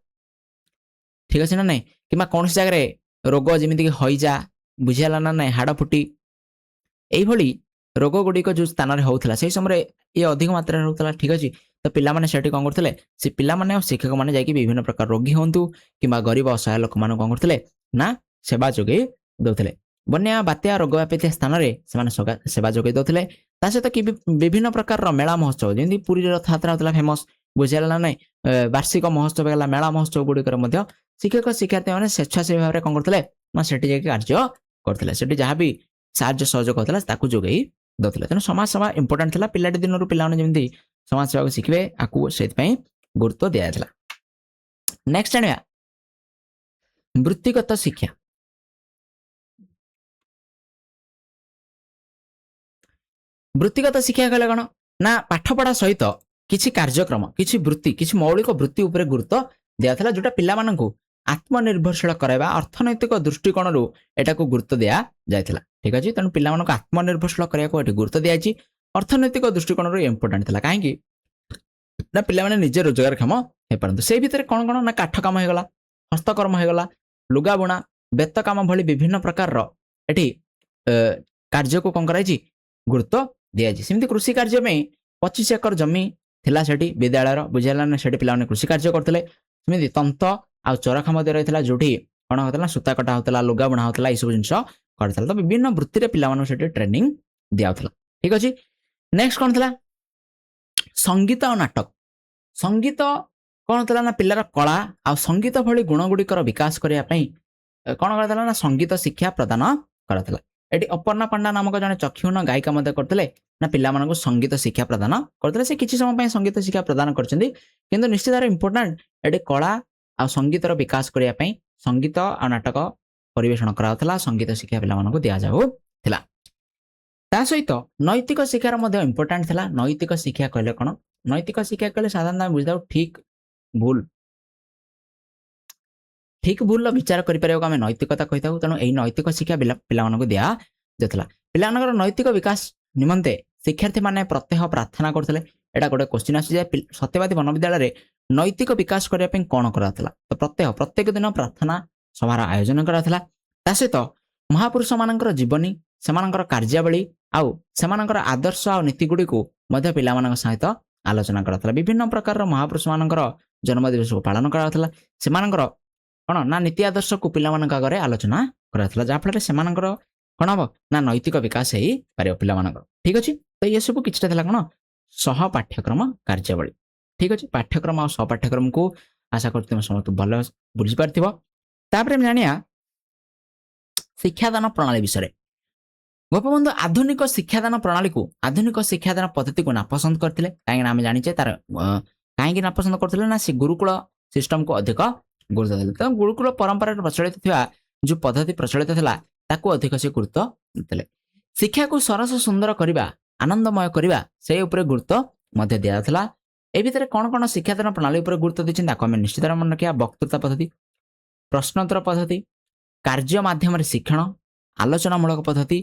ठीक अछि ना नै किमा कोन जगह रे रोग जिमिति कि होइजा बुझियाला ना नै हाड़ फुटी एई भली रोग गुडी को जो स्थान रे होउथला सेही समय ये अधिक मात्रा रे होउथला ठीक अछि तो पिला माने सेठी कोन करथिले से पिला माने और शिक्षक माने जाई कि विभिन्न प्रकार रोगी होंतु किमा गरीब असहाय लोक माने कोन करथिले ना सेवा जोगे दउथिले बन्या बात्या रोग व्यापित स्थान रे समान सेवा जोगे दउथिले ता सहित कि विभिन्न प्रकार रो मेला महोत्सव जेंति पुरी रे रथयात्रा होतला फेमस बुझियाला ना नै वार्षिक महोत्सव गला मेला महोत्सव गुडी कर मध्य शिक्षक शिक्षार्थी माने स्वेच्छासेवी भाव रे कोन करथिले ना सेठी जाई कार्य करथिले सेठी जहा भी साहाय्य सहयोग होतला ताकू जोगेई दउथिले तेनो समाज सेवा इंपोर्टेंट थिला पिलाटी दिनरु पिलाने जेंति समाज सेवा को शिखबे आकू सेति पई गुरुत्व दिया थिला नेक्स्ट जानिया वृत्तिगत शिक्षा वृत्तिगत शिक्षा कहले कोन ना पाठ पढ़ा सहित किछि कार्यक्रम किछि वृत्ति किछि मौलिक वृत्ति उपरे गुरुत्व दिया थिला जोटा पिला माननकु आत्मनिर्भरशील कराइबा अर्थनैतिक दृष्टिकोण रु एटा को गुरुत्व दिया जायथिला ठीक अछि तन पिला मानक आत्मनिर्भरशील करिया को एटी गुरुत्व दिया छि अर्थनैतिक दृष्टिकोण रु इंपोर्टेंट थिला काहे कि ना पिला माने निजे रोजगार क्षम हे परंतु से भितर कोन कोन ना काठ काम हे गला हस्तकर्म हे गला लुगा बुणा बेत काम भली विभिन्न प्रकार रो एटी कार्य को कोन कराइ छि गुरुत्व दिया छि सिमति कृषि कार्य में 25 एकर जमी थिला सेठी विद्यालय रो बुझाला ना सेठी पिला माने कृषि कार्य करथिले सिमति तंत आ चरखा मध्ये रहितला जोठी कोन होतला सुता कटा होतला लुगा बुणा होतला ई सब जिंस करथला तो विभिन्न वृत्ति रे पिला माने सेठी ट्रेनिंग दिया होतला ठीक अछि नेक्स्ट कोन थला संगीत और नाटक संगीत कोन होतला ना पिलार कला आ संगीत भली गुण गुडी कर विकास करिया पई कोन करथला ना संगीत शिक्षा प्रदान करथला एटी अपर्णा पांडा नामक जने चक्षुण गायिका मध्ये करथले ना पिला मानको संगीत शिक्षा प्रदान करथले से किछि समय पई संगीत शिक्षा प्रदान करचंदी किंतु निश्चित भाବରେ इंपोर्टेंट एटी कला आ संगीतर विकास करिया पई संगीत आ नाटक परिवेषण कराउथला संगीत शिक्षा पिला मानको दिया जाऊ थिला ता सहित नैतिक शिक्षार मध्ये इंपोर्टेंट थिला नैतिक शिक्षा कहले कोन नैतिक शिक्षा कहले साधारण बुझाउ ठीक भूल विचार करि परियो आमे नैतिकता कहिताउ तनो एई नैतिक शिक्षा पिला मानको दिया जथला पिला मानकर नैतिक विकास निमंते ଶିକ୍ଷାର୍ଥୀ ମାନେ ପ୍ରତ୍ୟହ ପ୍ରାର୍ଥନା କରୁଥିଲେ। ଏଟା ଗୋଟେ କ୍ୱେଶ୍ଚିନ୍ ଆସିଛି ଯେ ସତ୍ୟବାଦୀ ବନବିଦ୍ୟାଳୟରେ ନୈତିକ ବିକାଶ କରିବା ପାଇଁ କ'ଣ କରାଥିଲା? ତ ପ୍ରତ୍ୟେକ ଦିନ ପ୍ରାର୍ଥନା ସଭାର ଆୟୋଜନ କରାଥିଲା। ତା ସହିତ ମହାପୁରୁଷମାନଙ୍କର ଜୀବନୀ, ସେମାନଙ୍କର କାର୍ଯ୍ୟାବଳୀ ଆଉ ସେମାନଙ୍କର ଆଦର୍ଶ ଆଉ ନୀତିଗୁଡ଼ିକୁ ମଧ୍ୟ ପିଲାମାନଙ୍କ ସହିତ ଆଲୋଚନା କରାଥିଲା। ବିଭିନ୍ନ ପ୍ରକାରର ମହାପୁରୁଷମାନଙ୍କର ଜନ୍ମଦିବସକୁ ପାଳନ କରାଯାଉଥିଲା। ସେମାନଙ୍କର କ'ଣ ନା ନୀତି ଆଦର୍ଶକୁ ପିଲାମାନଙ୍କ ଆଗରେ ଆଲୋଚନା କରାଯାଇଥିଲା, ଯାହାଫଳରେ ସେମାନଙ୍କର କ'ଣ ହବ ନା ନୈତିକ ବିକାଶ ହେଇପାରିବ ପିଲାମାନଙ୍କର। ଠିକ୍ ଅଛି, ତ ଏସବୁ କିଛିଟା ଥିଲା କ'ଣ ସହ ପାଠ୍ୟକ୍ରମ କାର୍ଯ୍ୟାବଳୀ। ଠିକ୍ ଅଛି, ପାଠ୍ୟକ୍ରମ ଆଉ ସହ ପାଠ୍ୟକ୍ରମକୁ ଆଶା କରୁଛି ତୁମେ ସମସ୍ତେ ଭଲ ବୁଝିପାରିଥିବ। ତାପରେ ଆମେ ଜାଣିବା ଶିକ୍ଷାଦାନ ପ୍ରଣାଳୀ ବିଷୟରେ। ଗୋପବନ୍ଧୁ ଆଧୁନିକ ଶିକ୍ଷାଦାନ ପ୍ରଣାଳୀକୁ, ଆଧୁନିକ ଶିକ୍ଷାଦାନ ପଦ୍ଧତିକୁ ନାପସନ୍ଦ କରିଥିଲେ। କାହିଁକିନା ଆମେ ଜାଣିଛେ ତାର କାହିଁକି ନାପସନ୍ଦ କରିଥିଲେ ନା ସେ ଗୁରୁକୁଳ ସିଷ୍ଟମକୁ ଅଧିକ ଗୁରୁତ୍ୱ ଦେଲେ। ତ ଗୁରୁକୁଳ ପରମ୍ପରାରେ ପ୍ରଚଳିତ ଥିବା ଯେଉଁ ପଦ୍ଧତି ପ୍ରଚଳିତ ଥିଲା ତାକୁ ଅଧିକ ସେ ଗୁରୁତ୍ୱ ଦେଇଥିଲେ। ଶିକ୍ଷାକୁ ସରସ ସୁନ୍ଦର କରିବା, ଆନନ୍ଦମୟ କରିବା, ସେଇ ଉପରେ ଗୁରୁତ୍ୱ ମଧ୍ୟ ଦିଆଯାଉଥିଲା। ଏ ଭିତରେ କ'ଣ କ'ଣ ଶିକ୍ଷାଦାନ ପ୍ରଣାଳୀ ଉପରେ ଗୁରୁତ୍ୱ ଦେଇଛନ୍ତି ତାକୁ ଆମେ ନିଶ୍ଚିତ ମନେ ରଖିବା। ବକ୍ତୃତା ପଦ୍ଧତି, ପ୍ରଶ୍ନୋତ୍ତର ପଦ୍ଧତି, କାର୍ଯ୍ୟ ମାଧ୍ୟମରେ ଶିକ୍ଷଣ, ଆଲୋଚନାମୂଳକ ପଦ୍ଧତି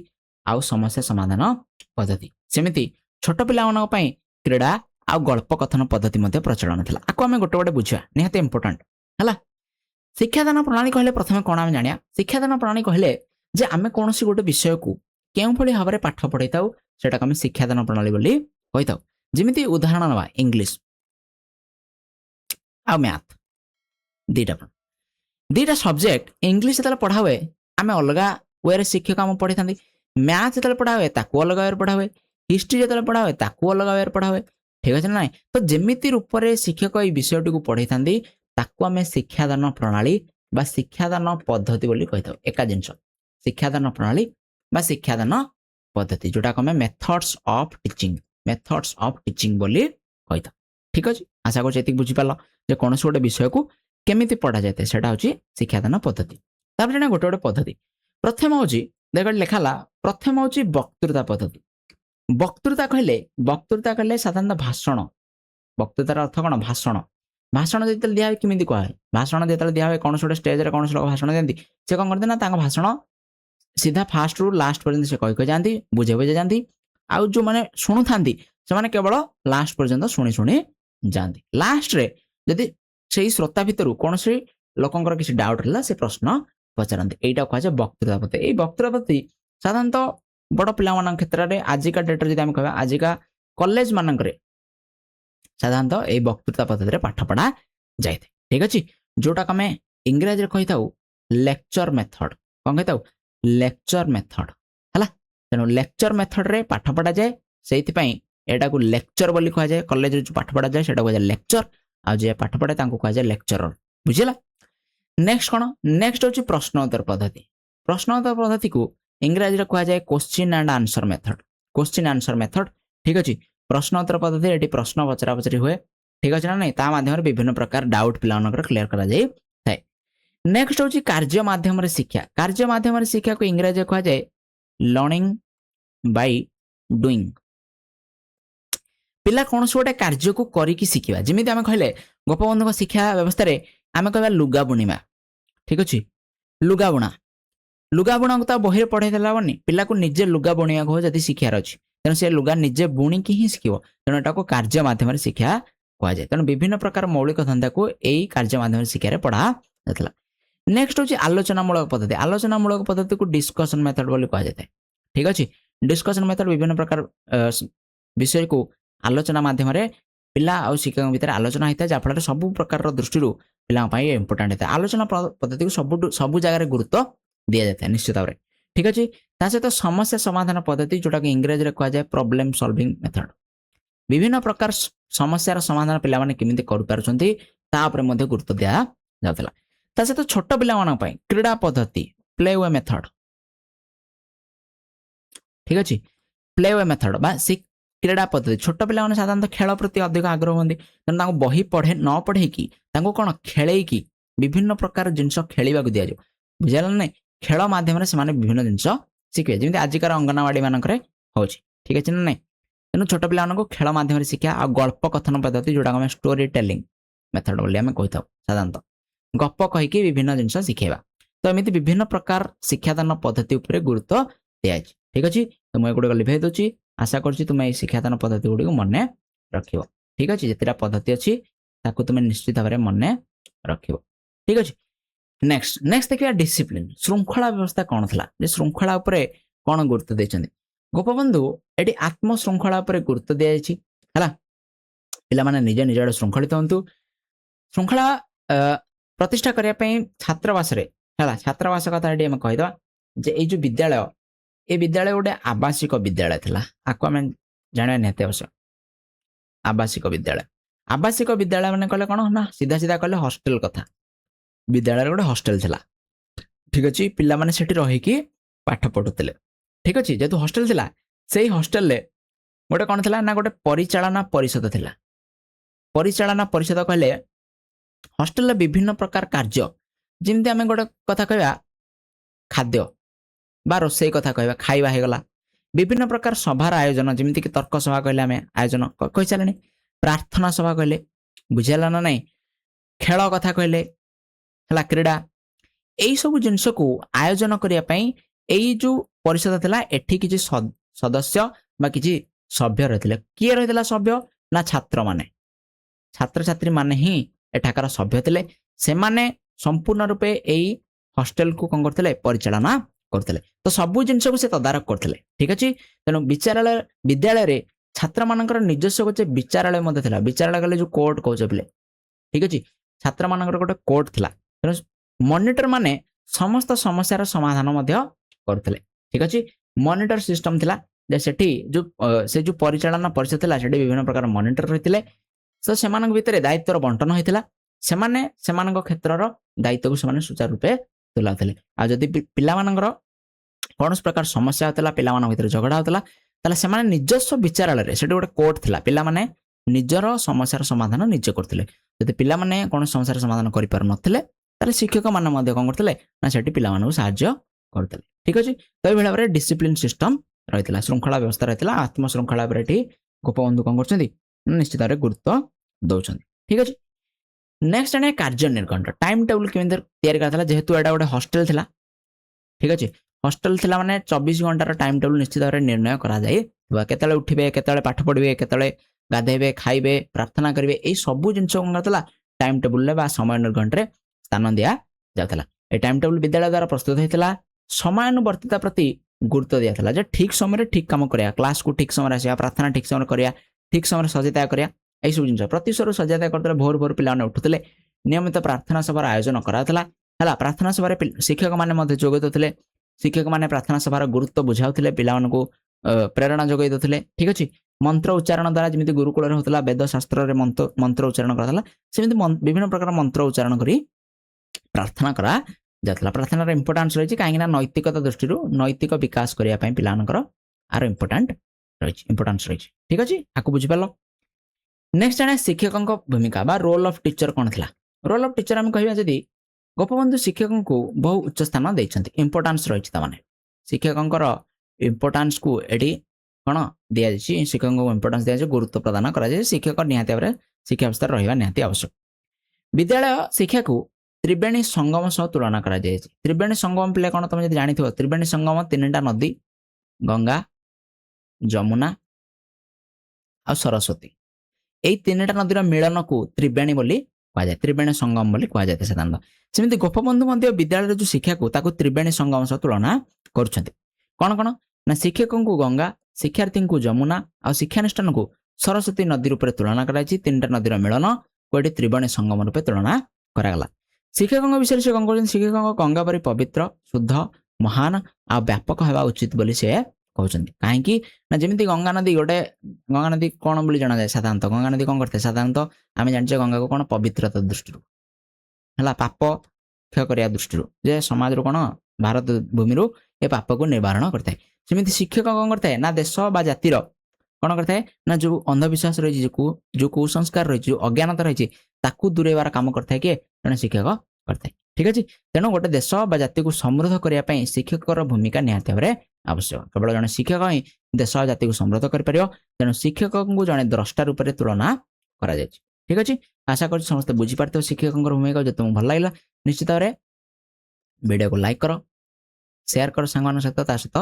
ଆଉ ସମସ୍ୟା ସମାଧାନ ପଦ୍ଧତି। ସେମିତି ଛୋଟ ପିଲାମାନଙ୍କ ପାଇଁ କ୍ରୀଡ଼ା ଆଉ ଗଳ୍ପ କଥନ ପଦ୍ଧତି ମଧ୍ୟ ପ୍ରଚଳନ ଥିଲା। ଆକୁ ଆମେ ଗୋଟେ ଗୋଟେ ବୁଝିବା ନିହାତି ଇମ୍ପୋର୍ଟାଣ୍ଟ ହେଲା। ଶିକ୍ଷାଦାନ ପ୍ରଣାଳୀ କହିଲେ ପ୍ରଥମେ କ'ଣ ଆମେ ଜାଣିବା? ଶିକ୍ଷାଦାନ ପ୍ରଣାଳୀ କହିଲେ ଯେ ଆମେ କୌଣସି ଗୋଟେ ବିଷୟକୁ କେଉଁଭଳି ଭାବରେ ପାଠ ପଢ଼ାଇଥାଉ ସେଟାକୁ ଆମେ ଶିକ୍ଷାଦାନ ପ୍ରଣାଳୀ ବୋଲି କହିଥାଉ। ଯେମିତି ଉଦାହରଣ ନେବା ଇଂଲିଶ ଆଉ ମ୍ୟାଥ, ଦିଟା ସବଜେକ୍ଟ। ଇଂଲିଶ ଯେତେବେଳେ ପଢ଼ା ହୁଏ ଆମେ ଅଲଗା ୱେରେ ଶିକ୍ଷକ ଆମକୁ ପଢ଼େଇଥାନ୍ତି। ମ୍ୟାଥ ଯେତେବେଳେ ପଢ଼ା ହୁଏ ତାକୁ ଅଲଗା ୱେରେ ପଢ଼ା ହୁଏ। ହିଷ୍ଟ୍ରି ଯେତେବେଳେ ପଢ଼ା ହୁଏ ତାକୁ ଅଲଗା ୱେରେ ପଢ଼ା ହୁଏ। ଠିକ୍ ଅଛି ନା ନାହିଁ? ତ ଯେମିତି ରୂପରେ ଶିକ୍ଷକ ଏଇ ବିଷୟଟିକୁ ପଢ଼େଇଥାନ୍ତି ତାକୁ ଆମେ ଶିକ୍ଷାଦାନ ପ୍ରଣାଳୀ ବା ଶିକ୍ଷାଦାନ ପଦ୍ଧତି ବୋଲି କହିଥାଉ। ଏକା ଜିନିଷ, ଶିକ୍ଷାଦାନ ପ୍ରଣାଳୀ ବା ଶିକ୍ଷାଦାନ ପଦ୍ଧତି, ଯୋଉଟାକୁ ଆମେ ମେଥଡ୍ସ ଅଫ୍ ଟିଚିଂ ବୋଲି କହିଥାଉ। ଠିକ୍ ଅଛି, ଆଶା କରୁଛି ଏତିକି ବୁଝିପାରିଲ ଯେ କୌଣସି ଗୋଟେ ବିଷୟକୁ କେମିତି ପଢ଼ାଯାଇଥାଏ ସେଟା ହେଉଛି ଶିକ୍ଷାଦାନ ପଦ୍ଧତି। ତାପରେ ଜଣେ ଗୋଟେ ଗୋଟେ ପଦ୍ଧତି। ପ୍ରଥମ ହେଉଛି ଦେଖ ଲେଖା ହେଲା, ପ୍ରଥମ ହେଉଛି ବକ୍ତୃତା ପଦ୍ଧତି। ବକ୍ତୃତା କହିଲେ ସାଧାରଣତଃ ଭାଷଣ। ବକ୍ତୃତାର ଅର୍ଥ କ'ଣ? ଭାଷଣ। ଭାଷଣ ଯେତେବେଳେ ଦିଆ ହୁଏ କେମିତି କୁହା ହୁଏ? ଭାଷଣ ଯେତେବେଳେ ଦିଆ ହୁଏ କୌଣସି ଗୋଟେ ଷ୍ଟେଜରେ କୌଣସି ଲୋକ ଭାଷଣ ଦିଅନ୍ତି, ସେ କ'ଣ କରନ୍ତି ନା ତାଙ୍କ ଭାଷଣ ସିଧା ଫାଷ୍ଟରୁ ଲାଷ୍ଟ ପର୍ଯ୍ୟନ୍ତ ସେ କହି ଯାଆନ୍ତି, ବୁଝେଇ ଯାଆନ୍ତି। ଆଉ ଯେଉଁମାନେ ଶୁଣୁଥାନ୍ତି ସେମାନେ କେବଳ ଲାଷ୍ଟ ପର୍ଯ୍ୟନ୍ତ ଶୁଣି ଯାଆନ୍ତି। ଲାଷ୍ଟରେ ଯଦି ସେଇ ଶ୍ରୋତା ଭିତରୁ କୌଣସି ଲୋକଙ୍କର କିଛି ଡାଉଟ୍ ହେଲା ସେ ପ୍ରଶ୍ନ ପଚାରନ୍ତି। ଏଇଟା କୁହାଯାଏ ବକ୍ତୃତା ପଦ୍ଧତି। ଏଇ ବକ୍ତୃତା ପଦ୍ଧତି ସାଧାରଣତଃ ବଡ଼ ପିଲାମାନଙ୍କ କ୍ଷେତ୍ରରେ ଆଜିକା ଡେଟ୍ରେ ଯଦି ଆମେ କହିବା, ଆଜିକା କଲେଜ ମାନଙ୍କରେ ସାଧାରଣତଃ ଏଇ ବକ୍ତୃତା ପଦ୍ଧତିରେ ପାଠ ପଢ଼ା ଯାଇଥାଏ। ଠିକ୍ ଅଛି, ଯୋଉଟାକୁ ଆମେ ଇଂରାଜୀରେ କହିଥାଉ ଲେକ୍ଚର ମେଥଡ। କ'ଣ କହିଥାଉ? ଲେକ୍ଚର ମେଥଡ ହେଲା। ତେଣୁ ଲେକ୍ଚର ମେଥଡରେ ପାଠ ପଢ଼ାଯାଏ, ସେଇଥିପାଇଁ ଏଟାକୁ ଲେକ୍ଚର ବୋଲି କୁହାଯାଏ। କଲେଜରେ ଯେଉଁ ପାଠ ପଢ଼ାଯାଏ ସେଟା କୁହାଯାଏ ଲେକ୍ଚର, ଆଉ ଯିଏ ପାଠ ପଢ଼େ ତାଙ୍କୁ କୁହାଯାଏ ଲେକ୍ଚରର। ବୁଝିଲା? ନେକ୍ସଟ କ'ଣ? ନେକ୍ସଟ ହେଉଛି ପ୍ରଶ୍ନୋତ୍ତର ପଦ୍ଧତି। ପ୍ରଶ୍ନୋତ୍ତର ପଦ୍ଧତିକୁ ଇଂରାଜୀରେ କୁହାଯାଏ question and answer method. Question answer method. ଠିକ୍ ଅଛି, ପ୍ରଶ୍ନୋତ୍ତର ପଦ୍ଧତି ଏଠି ପ୍ରଶ୍ନ ପଚରାପଚରି ହୁଏ। ଠିକ୍ ଅଛି ନା ନାହିଁ? ତା ମାଧ୍ୟମରେ ବିଭିନ୍ନ ପ୍ରକାର ଡାଉଟ୍ ପିଲାମାନଙ୍କର କ୍ଲିୟର କରାଯାଇଥାଏ। ନେକ୍ସଟ ହେଉଛି କାର୍ଯ୍ୟ ମାଧ୍ୟମରେ ଶିକ୍ଷା। କାର୍ଯ୍ୟ ମାଧ୍ୟମରେ ଶିକ୍ଷାକୁ ଇଂରାଜୀରେ କୁହାଯାଏ ଲର୍ଣ୍ଣିଂ ବାଇ ଡୁଇଂ। ପିଲା କୌଣସି ଗୋଟେ କାର୍ଯ୍ୟକୁ କରିକି ଶିଖିବା। ଯେମିତି ଆମେ କହିଲେ ଗୋପବନ୍ଧୁଙ୍କ ଶିକ୍ଷା ବ୍ୟବସ୍ଥାରେ ଆମେ କହିବା ଲୁଗା ବୁଣିବା। ଠିକ୍ ଅଛି, ଲୁଗା ବୁଣାକୁ ତ ବହିରେ ପଢ଼େଇ ଦେଲା ହବନି, ପିଲାକୁ ନିଜେ ଲୁଗା ବୁଣିବାକୁ ଯଦି ଶିଖିବାର ଅଛି ତେଣୁ ସେ ଲୁଗା ନିଜେ ବୁଣିକି ହିଁ ଶିଖିବ। ତେଣୁ ଏଟାକୁ କାର୍ଯ୍ୟ ମାଧ୍ୟମରେ ଶିକ୍ଷା କୁହାଯାଏ। ତେଣୁ ବିଭିନ୍ନ ପ୍ରକାର ମୌଳିକ ଧନ୍ଦାକୁ ଏଇ କାର୍ଯ୍ୟ ମାଧ୍ୟମରେ ଶିକ୍ଷାରେ ପଢ଼ା ଯାଇଥିଲା। ନେକ୍ସଟ ହେଉଛି ଆଲୋଚନାମୂଳକ ପଦ୍ଧତି। ଆଲୋଚନାମୂଳକ ପଦ୍ଧତିକୁ ଡିସ୍କସନ ମେଥଡ ବୋଲି କୁହାଯାଇଥାଏ। ଠିକ୍ ଅଛି, ଡିସ୍କସନ ମେଥଡ ବିଭିନ୍ନ ପ୍ରକାର ବିଷୟକୁ ଆଲୋଚନା ମାଧ୍ୟମରେ ପିଲା ଆଉ ଶିକ୍ଷକଙ୍କ ଭିତରେ ଆଲୋଚନା ହେଇଥାଏ, ଯାହାଫଳରେ ସବୁ ପ୍ରକାରର ଦୃଷ୍ଟିରୁ ପିଲାଙ୍କ ପାଇଁ ଇମ୍ପୋର୍ଟାଣ୍ଟ ହେଇଥାଏ। ଆଲୋଚନା ପଦ୍ଧତିକୁ ସବୁ ଜାଗାରେ ଗୁରୁତ୍ୱ ଦିଆଯାଇଥାଏ ନିଶ୍ଚିତ ଭାବରେ। ଠିକ୍ ଅଛି, ତା ସହିତ ସମସ୍ୟା ସମାଧାନ ପଦ୍ଧତି, ଯୋଉଟାକୁ ଇଂରାଜୀରେ କୁହାଯାଏ ପ୍ରୋବ୍ଲେମ ସଲଭିଂ ମେଥଡ। ବିଭିନ୍ନ ପ୍ରକାର ସମସ୍ୟାର ସମାଧାନ ପିଲାମାନେ କେମିତି କରିପାରୁଛନ୍ତି ତା ଉପରେ ମଧ୍ୟ ଗୁରୁତ୍ୱ ଦିଆଯାଉଥିଲା। ତା ସହିତ ଛୋଟ ପିଲାମାନଙ୍କ ପାଇଁ କ୍ରୀଡ଼ା ପଦ୍ଧତି, ପ୍ଲେ ୱେ ମେଥଡ। ଠିକ୍ ଅଛି, ପ୍ଲେ ୱେ ମେଥଡ ବା କ୍ରୀଡ଼ା ପଦ୍ଧତି। ଛୋଟ ପିଲାମାନେ ସାଧାରଣତଃ ଖେଳ ପ୍ରତି ଅଧିକ ଆଗ୍ରହ ହୁଅନ୍ତି, ତେଣୁ ତାଙ୍କୁ ବହି ନ ପଢ଼େଇକି ତାଙ୍କୁ କ'ଣ ଖେଳେଇକି ବିଭିନ୍ନ ପ୍ରକାର ଜିନିଷ ଖେଳିବାକୁ ଦିଆଯିବ। ବୁଝିଲା ନା ନାହିଁ? ଖେଳ ମାଧ୍ୟମରେ ସେମାନେ ବିଭିନ୍ନ ଜିନିଷ ଶିଖିବେ, ଯେମିତି ଆଜିକାର ଅଙ୍ଗନବାଡ଼ି ମାନଙ୍କରେ ହେଉଛି। ଠିକ୍ ଅଛି ନା ନାହିଁ? ତେଣୁ ଛୋଟ ପିଲାମାନଙ୍କୁ ଖେଳ ମାଧ୍ୟମରେ ଶିକ୍ଷା ଆଉ ଗଳ୍ପ କଥନ ପଦ୍ଧତି, ଯୋଉଟାକୁ ଆମେ ଷ୍ଟୋରି ଟେଲିଂ ମେଥଡ ବୋଲି ଆମେ କହିଥାଉ। ସାଧାରଣତଃ ଗପ କହିକି ବିଭିନ୍ନ ଜିନିଷ ଶିଖେଇବା। ତ ଏମିତି ବିଭିନ୍ନ ପ୍ରକାର ଶିକ୍ଷାଦାନ ପଦ୍ଧତି ଉପରେ ଗୁରୁତ୍ୱ ଦିଆଯାଇଛି। ଠିକ୍ ଅଛି, ତ ମୁଁ ଏଗୁଡିକ ଲିଭାଇ ଦେଉଛି। आशा करुच्ची तुम ये शिक्षादान पद्धति गुड़ी मन रख ठीक अच्छे जितेटा पद्धति अच्छी तुम निश्चित भाव में मन रख ठीक अच्छे नेक्स्ट नेक्स्ट देखिए डिसिप्लिन श्रृंखला व्यवस्था कौन था श्रृंखला कौन गुरुत्व देते गोपबंधु ये आत्मश्रृंखला गुरुत्व दि जाए पे निज निज आड़े श्रृंखलित हूँ श्रृंखला प्रतिष्ठा करने छात्रवास छात्रवास कथा कहीदा जे ये जो विद्यालय ये विद्यालय गोटे आवासिक विद्यालय था आपको आम जाना निहत आवश्यक आवासिक विद्यालय मैंने कहले कौन ना सीधा सीधा कहले हॉस्टल कथा विद्यालय गोटे हॉस्टल थिला ठीक अच्छे पिला माने सेठी रहीकि पाठ पढ़ुते ठीक अच्छे जेहेतु हॉस्टल थिला से हॉस्टल रे गोटे कौन थिला ना गोटे परिचालना परिषद थिला परिचालना परिषद कहले हॉस्टल रे विभिन्न प्रकार कार्य जिमती आम गोटे कथा कहवा खाद्य बा रोसई कथा कहवा खाइबा हो गला विभिन्न प्रकार सभार आयोजन जमीती कि तर्क सभा कहले आम आयोजन कही सारे प्रार्थना सभा कहले बुझेगा ना नहीं खेल कथा कहले है क्रीड़ा यही सब जिनस को आयोजन करने यही जो परिषद थिला एठी किछि सदस्य बा किछि सभ्य रहिथिले किए रहिथिला सभ्य ना छात्र माने छात्र छात्री माने ही एठाकार सभ्य थिले से माने संपूर्ण रूपे यही हॉस्टल को कौन करथिले परिचालना करथिले तो सबु जिनस को से तदारक करथिले ठीक अछि तेनु विचारालय विद्यालय रे छात्र मानकर निजस्व गोटे विचारालय मध्य थिला विचारालय गले जो कोर्ट कहउछ पिले ठीक अछि छात्र मानकर गोटे कोर्ट थिला तेनु मॉनिटर माने समस्त समस्यार समाधान मध्य करथिले ठीक अछि मॉनिटर सिस्टम थिला जे सेठी जो से जो परिचालना परिषद थिला सेठी विभिन्न प्रकार मॉनिटर रहिथिले तो सेमानक भितरे दायित्वर बंटन होइथिला सेमाने सेमानक क्षेत्रर दायित्व को सेमाने सुचारू रूपे तुलाउथिले आ जदि पिला मानकर कौन प्रकार समस्या होता पिला मान भितर झगड़ा होता ताले सेमाने निजस्व विचारालय रे सेठी गोटे कोर्ट थिला पिला माने निजर समस्यार समाधान निजे करथिले जदि पिला माने कौन समस्यार समाधान करि पार नथिले ताले शिक्षक माने मध्ये कोन करथिले ना सेठी पिला मानकु सहाय्य करथिले ठीक अछि तो ए भेला डिसिप्लिन सिस्टम रहितला श्रृंखला व्यवस्था रहितला आत्म श्रृंखला पर एठी गोपबंधु कोन करछन्ती निश्चित भाव गुरुत्व दउछन्ती ठीक अछि नेक्स्ट आने कार्य निर्घंट टाइम टेबल केमिति तयारी करथला जेहेतु एडा गोटे हॉस्टल थिला ठीक अछि हॉस्टल थिला माने 24 घंटार टाइम टेबल निश्चित भाव निर्णय करा जाय केतले उठिबे केतले पाठ पढिबे केतले गाधेबे खाइबे प्रार्थना करिवे ए सब जिंस कोन करथला टाइम टेबल ले बा समय निर्घंट रे स्थान दिया जाथला ए टाइम टेबल विद्यालय द्वारा प्रस्तुत होइतला समयानुवर्तिता प्रति गुरुत्व दिया था जे ठीक समय ठीक काम करिया क्लास को ठीक समय आसिया प्रार्थना ठीक समय करिया ठीक समय सजाता करिया ए सब जिंस प्रतिशोर सजाता करते भोर भोर पिला उठुते नियमित प्रार्थना सभार आयोजन कराला है प्रार्थना सभार शिक्षक मैंने जोग देते शिक्षक मैंने प्रार्थना सभार गुरुत्व बुझाऊे पिला प्रेरणा जोगे देते ठीक अच्छे मंत्र उच्चारण द्वारा जमी गुरुकुल होता वेद शास्त्र मंत्र उच्चारण कराला सेमती विभिन्न प्रकार मंत्र उच्चारण कर प्रार्थना करा जातला प्रार्थनार इंपोर्टेंस रही कहीं नैतिकता दृष्टि नैतिक विकास करने पिलांकर आर इंपोर्टेंस रही ठीक अच्छे आपको बुझिपाल नेक्स्ट जाने शिक्षकों भूमिका बा रोल ऑफ टीचर कौन था रोल ऑफ टीचर आम कहवा जदि गोपबंधु शिक्षकों को बहु उच्च स्थान देते इंपोर्टेंस रही शिक्षकों इंपोर्टेंस को एटी कौन दि जाए शिक्षकों को इंपोर्टेंस दिया गुरुत्व प्रदान करा शिक्षक निहाती भाव शिक्षा व्यवस्था रहा निहाती आवश्यक विद्यालय शिक्षा को त्रिवेणी संगम सह तुलना करा जाए त्रिवेणी संगम पिले कौन तुम जब जानी त्रिवेणी संगम 3टा नदी गंगा जमुना आ सरस्वती यही 3टा नदीर मिलन को त्रिवेणी बोली कहुए त्रिवेणी संगम बोली कहुए साधारणतः सेमती गोपबंधु मध्य विद्यालय जो शिक्षा को ताको त्रिवेणी संगम सह तुलना कर कौन कौन ना शिक्षकों को गंगा शिक्षार्थी को जमुना और शिक्षानुष्ठान को सरस्वती नदी रूप तुलना कराई 3टा नदीर मिलन को ये त्रिवेणी संगम रूप तुलना करागला शिक्षकों विषय से कौन कर शिक्षकों गंगा परी पवित्र शुद्ध महान आ व्यापक होगा उचित बोली से कहते कहीं ना जमी गंगा नदी गोटे गंगा नदी कौन बोली जाना जाए साधारणतः गंगा नदी कौन करते साधारणतः आम जानते गंगा को कौन पवित्रता दृष्टि है पाप क्षय करने दृष्टि जे समाज कौन भारत भूमि ये पाप को निवारण करता है सेमती शिक्षक कौन करता है ना देश बा जातिर कौन करता है ना जो अंधविश्वास रही जो कुसंस्कार रही जो अज्ञानता रही दूरेबार काम करता है किए जड़े शिक्षक करता है ठीक अच्छे तेणु गोटे देश बा जाति को समृद्ध करने शिक्षक भूमिका निहाती भाव में आवश्यक केवल जड़े शिक्षक ही देश जाति को समृद्ध कर तेणु शिक्षक को जड़े द्रष्टा रूप में तुलना करा ठीक अच्छे आशा कर समस्त बुझीपार शिक्षक भूमिका जो तुमको भल लगे निश्चित भाव में वीडियो को लाइक कर शेयर कर सांग सहित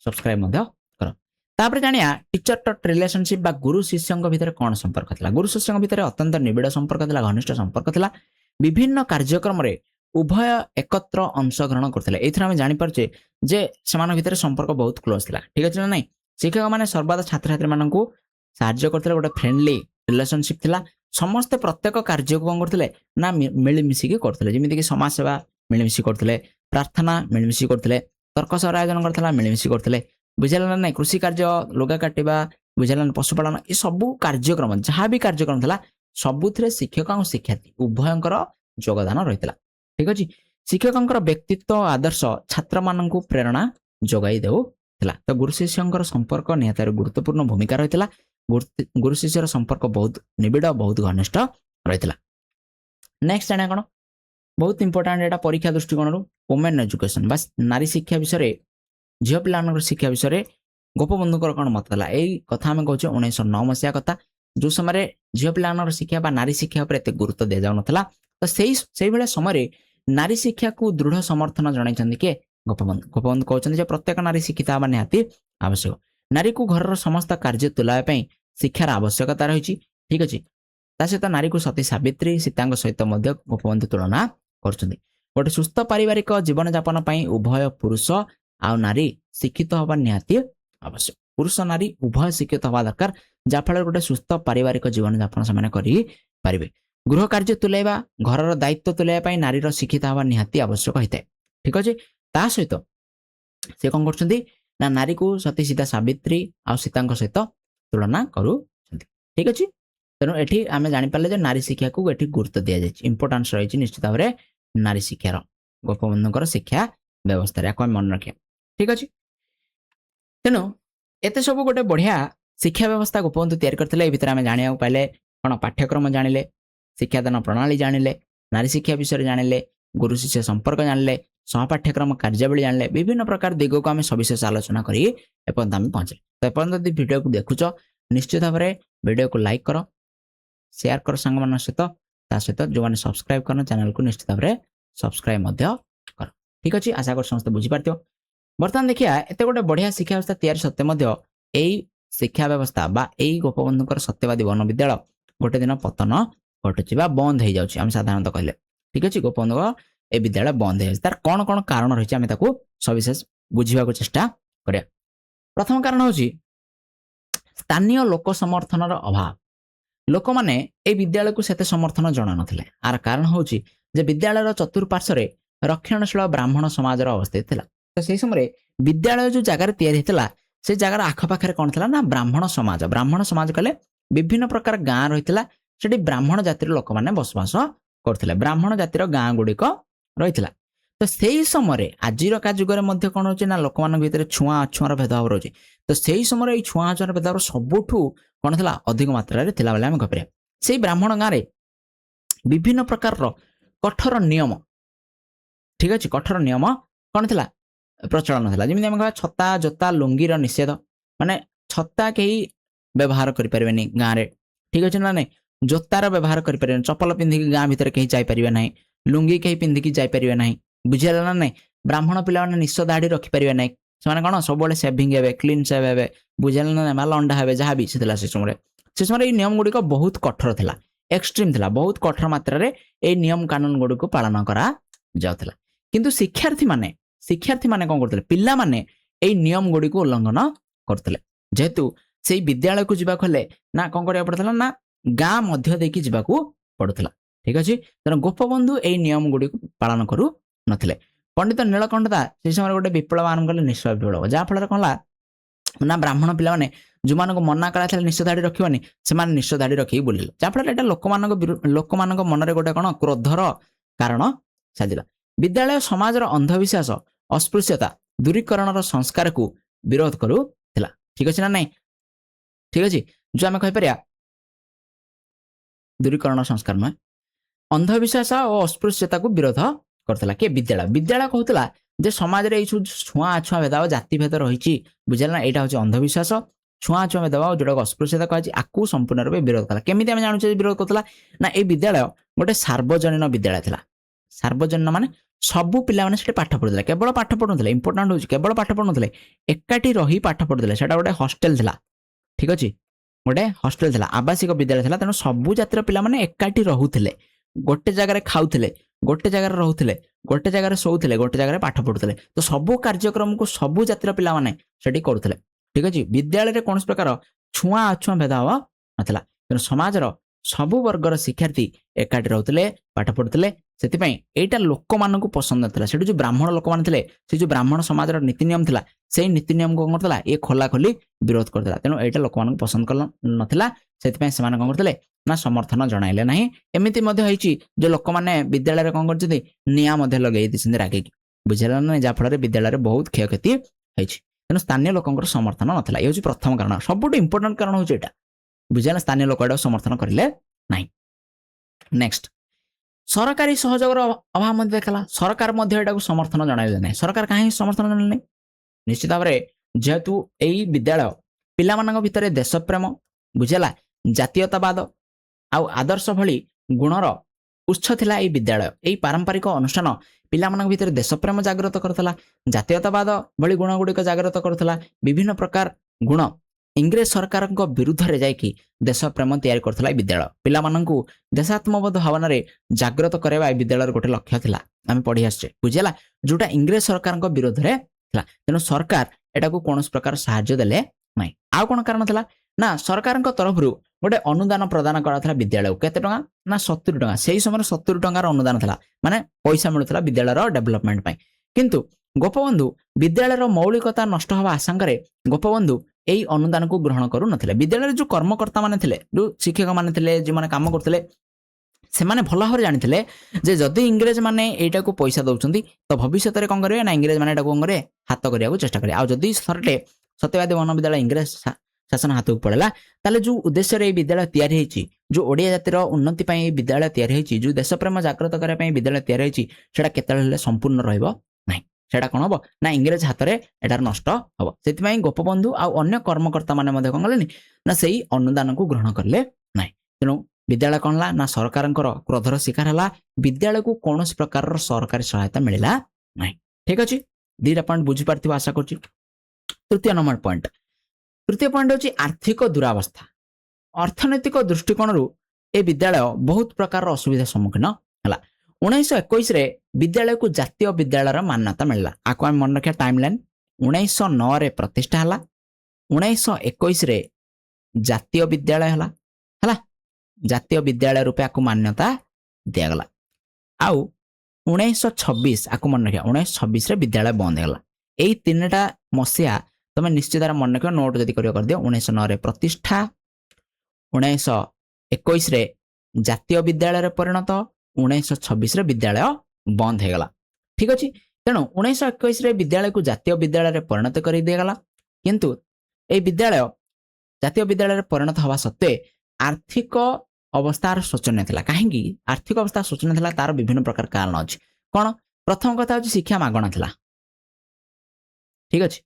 सब्सक्राइब कर तापर जानिया टीचर टट रिलेशनशिप बा गुरु शिष्य भितर कौन संपर्क था गुरु शिष्य भितर अत्यंत निबिड़ संपर्क था घनिष्ठ संपर्क था विभिन्न कार्यक्रम रे उभय एकत्र अंशग्रहण करते ये जानीपे जे से भितर संपर्क बहुत क्लोज था ठीक अच्छे ना नहीं शिक्षक मैंने सर्वदा छात्र छात्री मान साहाଯ୍य करते गोटे फ्रेंडली रिलेशनशिप थिला समस्ते प्रत्येक कार्य को कौन करते ना मिलमिशिकी करते जमीक समाज सेवा मिलमिशी करते प्रार्थना मिलमिशी करते तर्क सर आयोजन करता मिलमिशी करते बुझेगा ना नहीं कृषि कार्य लुगा काटिबा बुझेगा पशुपालन ये सब कार्यक्रम जहाँ भी कार्यक्रम था सबुथ शिक्षक और शिक्षार्थी उभयंकर योगदान रही ठीक अच्छे शिक्षक व्यक्तित्व आदर्श छात्र मान प्रेरणा जगाई देउला तो गुरु शिष्य संपर्क निहत गुरुत्वपूर्ण भूमिका रही गुरु शिष्यर संपर्क बहुत निबिड़ बहुत घनिष्ठ रही नेक्स्ट जाना कौन बहुत इंपोर्टाट यहाँ परीक्षा दृष्टिकोण वुमेन एजुकेशन बस नारी शिक्षा विषय झील पिला शिक्षा विषय गोपबंधुकर कौन मत था यही कथा आम कहे 1909 मसीहा कथा जो समय झील पिला शिक्षा नारी शिक्षा पर एत गुरुत्व दि जाऊन तो से भाया समय नारी शिक्षा को दृढ़ समर्थन जन किए गोपबंधु गोपबंधु कहते प्रत्येक नारी शिक्षित हवा निहाती आवश्यक नारी को घर समस्त कार्य तुलाया शिक्षार आवश्यकता रही ठीक अच्छे सहित नारी को सती सावित्री सीता सहित गोपबंधु तुलना कर गोटे सुस्थ पारिवारिक जीवन जापन उभय पुरुष आ नारी शिक्षित हवा निहाती आवश्यक पुरुष नारी उभय शिक्षित हवा दरकार जहाँफल गोटे सुस्थ पारिवारिक जीवन जापन से करें गृह कार्य तुलाइबा घर दायित्व तुलाइबा नारी शिक्षित हवा निहाती आवश्यक होता है ठीक अच्छे ता सहित से कौन कर नारी को सती सीता सावित्री आ सीता सहित तुलना करूँ ठीक अच्छे तेणु ये आम जापारे नारी शिक्षा को ये गुरुत्व दि जाए इंपोर्टान्स रही निश्चित भाव में नारी शिक्षार गोपबंधुकर शिक्षा व्यवस्था या मन रखा ठीक अच्छे तेणु एत सब गोटे बढ़िया शिक्षा व्यवस्था गोपबंधु तैयारी करते भर आम जाना पाइले कौन पाठ्यक्रम जानिले शिक्षादान प्रणाली जानिले नारी शिक्षा विषय जानिले गुरु शिष्य संपर्क जानिले सहपाठ्यक्रम कार्यावली जानिले विभिन्न प्रकार दिग को आम सविशेष आलोचना करी एपर्यंत आम पहुँचे तो एपर्यंत वीडियो को देखुच निश्चित भाव में वीडियो को लाइक कर शेयर कर सांग मान सहित जो मैंने सब्सक्राइब कर चैनल को निश्चित भाव में सब्सक्राइब कर ठीक अच्छे आशा कर समस्त बुझीपार बर्तमान देखिए एत गोटे बढ़िया शिक्षा व्यवस्था तैयारी सत्वे यही शिक्षा व्यवस्था बा यही गोपबंधुकर सत्यवादी वन विद्यालय गोटे दिन पतन घटुची बंद हो जाए आम साधारणतः कहले ठीक अच्छे गोपबंधुकर ए विद्यालय बंद हो तार कौन कौन कारण रही आम सविशेष बुझा चेष्टा करिया प्रथम कारण हूँ स्थानीय लोक समर्थन अभाव लोक मैंने ए विद्यालय को सेते समर्थन जना नथिले आर कारण हूँ विद्यालय चतुर्पार्श्व रक्षणशील ब्राह्मण समाज अवस्थित थिला तो से समय विद्यालय जो जगार तैयारी होता से जगार आखपाखे कौन था ना ब्राह्मण समाज कहले विभिन्न प्रकार गाँ रही से ब्राह्मण जातिर लोक मैंने बसवास करते ब्राह्मण जातिर गाँ गुड़िक रही तो से समय आजिर का जुगे कौन हो लोक मान भर छुआ अछुआर भेदभाव रोचे तो से समय छुआ अछुआर भेदभाव सबुठू कौन था अधिक मात्रा आम कह से ब्राह्मण गाँव में विभिन्न प्रकार कठोर नियम ठीक अच्छे कठोर नियम कौन था प्रचलन था जमी आम कह छता जोता लुंगीर निषेध माने छता कहीं व्यवहार करें गाँव में ठीक अच्छे ना नहीं जोतार व्यवहार करें चपल पिंधिकी गाँ भर कहीं जापर ना लुंगी कहीं पिंधिकी जापर ना बुझेगा ना नहीं ब्राह्मण पिला निश दाढ़ी रखिपारे ना से कौन सब सेविंग हे क्लीन सेव हे बुझेगा ना माल अंडा हे जहाँ भी से समय नियम गुड़िक बहुत कठोर था एक्सट्रीम था बहुत कठोर मात्रा ये नियम कानून गुड़ी को पालन करा जाउथला किंतु शिक्षार्थी माने कौन करते पिला माने ये नियम गुड़ी को उल्लंघन करते जेहेतु से विद्यालय को जावाक हेले ना कौन करा पड़ता ना गाँ मध्य देकी जावाक पड़ुला ठीक अच्छे तेना गोपबंधु यही नियम गुड़ी को पालन करू नथिले पंडित नीलकंठदा से समय गोटे विप्लव आरंभ कले निश्चय विप्लव जहाँफल कौन ना ब्राह्मण पिला माने जो मान मना करा निश्चय दाढ़ी रखिबनी से निश्चय दाढ़ी रखी बुलिले जहाँफल एटा लोक मान मन गोटे कौन क्रोधर कारण साजिला विद्यालय समाज अंधविश्वास अस्पृश्यता दूरीकरण संस्कार को विरोध करूला ठीक अच्छे ना नहीं ठीक अच्छे जो आम कहीपर दूरीकरण संस्कार नुहे अंधविश्वास और अस्पृश्यता को विरोध करता कि विद्यालय कहूला जे समाज में सब छुआ अछुआ भेदभाव जाति भेद रही बुझे ना यहाँ हूँ अंधविश्वास छुआ अछुआ भेदभाव जोटा अस्पृश्यता कहे आपको संपूर्ण रूप विरोध कला केमी आम जानूचे विरोध करता ना ये विद्यालय गोटे सार्वजनीन विद्यालय था सार्वजनीन माने सबु पिला माने सेठी पाठ पढुथले केवल पाठ पढुथले इंपोर्टेंट होची केवल पाठ पढुथले एकाठी रही पाठ पढुथले सेटा गोटे हॉस्टल थिला ठीक अछि गोटे हॉस्टल थिला आवासिक विद्यालय थिला तेनो सबु जातिर पिला माने एकाठी रहुथले गोटे जगह खाउथले गोटे जगह रहुथले गोटे जगह सोउथले गोटे जगह पाठ पढुथले तो सबु कार्यक्रम को सबु जातिर पिला माने सेठी करूथले ठीक अछि विद्यालय रे कोनस प्रकार छुआ अछुआ भेदभाव नथिला तेनो समाज रो सबु वर्गर शिक्षार्थी एकाठी रहुथले पाठ पढुथले सेति एटा लोक मानकु पसंद नथिला सेठु जो ब्राह्मण लोक मान थिले से जो ब्राह्मण समाज रो नीति नियम थिला सेही नीति नियम को करथला ए खोला खोली विरोध करथला तेनो एटा लोक मानकु पसंद करला नथिला सेति से मान कोन करथले ना समर्थन जणाइले नाही एमिति मध्ये होईची जो लोक माने विद्यालय रे कोन करछथि निया मध्ये लगेई दिसंदे रागे बुझला ना जा फळ रे विद्यालय रे बहुत क्षयक्षति होईची तेनो स्थानीय लोकंकर समर्थन नथिला ए होची प्रथम कारण सबटु इंपोर्टेंट कारण होची एटा बुझला स्थानीय लोक एटा समर्थन करिले नाही नेक्स्ट सरकारी सहयोगर अभाव मध्ये देखला सरकार मध्ये एटा को समर्थन जणाइले नाही सरकार काहे समर्थन जणाइले नाही निश्चित भाबरे जेहेतु एई विद्यालय पिला मानक भितरे देश प्रेम बुझला जातीयतावाद आ आदर्श भली गुणर उत्स थिला एई विद्यालय एई पारंपरिक अनुष्ठान पिला मानक भितरे देश प्रेम जागृत करथला जातीयतावाद भली गुण गुडी को जागृत करथला विभिन्न प्रकार गुण इंग्रेज सरकार को विरुद्ध रे जाय कि देश प्रेम तैयार करथला विद्यालय पिला मानकु देशात्मबोध भावना रे जागृत करेबा विद्यालय गोटे लक्ष्य थिला आमे पढी आछे बुझला जोटा इंग्रेज सरकार को विरुद्ध रे थिला तेनो सरकार एटा को कोनस प्रकार सहायता देले नै आ कोन कारण थिला ना सरकार को तरफ रु गोटे अनुदान प्रदान करा थिला विद्यालय केते टका ना 70 टका सेही समय 70 टका अनुदान थिला माने पैसा मिलुथला विद्यालय रो डेवलपमेंट पई किंतु गोपबंधु विद्यालय रो मौलिकता नष्ट होबा आशंका रे गोपबंधु एई अनुदान को ग्रहण करू नथिले विद्यालय जो कर्मकर्ता माने थिले जो शिक्षक माने थिले जे माने काम करथिले से माने भला हर जानिथिले जे जदि इंग्रेज माने एटा को पैसा दउचंदी तो भविष्य रे कोन करे ना इंग्रेज माने एटा को करे हाथ करिया को चेष्टा करे आ जदि सरटे सत्यवादी महाविद्यालय इंग्रेज शासन हाथ को पड़ेला ताले जो उद्देश्य रे विद्यालय तैयारी हेची जो ओडिया जातिर उन्नति पई विद्यालय तैयारी हेची जो देश प्रेम जागृत करे पई विद्यालय तैयारी हेची सेटा केतले संपूर्ण रहइबो नाही सेटा कोन हबो ना इंग्रेज हाथ रे एटार नष्ट हबो सेति पई गोपबंधु आ अन्य कर्मकर्ता माने मध्ये कोन गलेनी ना सेही अनुदान को ग्रहण करले नाही तेनु विद्यालय कोनला ना सरकारंकर क्रोधर शिकार हला विद्यालय को कोनस प्रकार रो सरकारी सहायता मिलिला नाही ठीक अछि दीटा पॉइंट बुझी पारथिबो आशा करछि तृतीय नंबर पॉइंट तृतीय पॉइंट होची आर्थिक दुरावस्था अर्थनैतिक दृष्टिकोण रु ए विद्यालय बहुत प्रकार असुविधा सम्मुखीन हला 1921 रे विद्यालय को जातीय विद्यालय मान्यता मिलला आको हम मन रखिया टाइमलाइन 1909 रे प्रतिष्ठा हला 1921 रे जातीय विद्यालय हला जातीय विद्यालय रूपे आको मान्यता दिया गला आउ 1926 आको मन रखिया 1926 रे विद्यालय बंद हला एई तीनटा मसिया तमे निश्चित मन रखियो नोट जदी करियो कर दियो 1909 रे प्रतिष्ठा 1921 रे जातीय विद्यालय रे परिणत 1926 रे विद्यालय बंद हे गला ठीक अछि तेनो 1921 रे विद्यालय को जातीय विद्यालय रे परिणत करि दिया गला किंतु ए विद्यालय जातीय विद्यालय रे परिणत हवा सत्ते आर्थिक अवस्थार शोचनीय थिला काहेकि आर्थिक अवस्था शोचनीय थिला तार विभिन्न प्रकार कारण अछि कोन प्रथम कथा अछि शिक्षा मागणा थिला ठीक अछि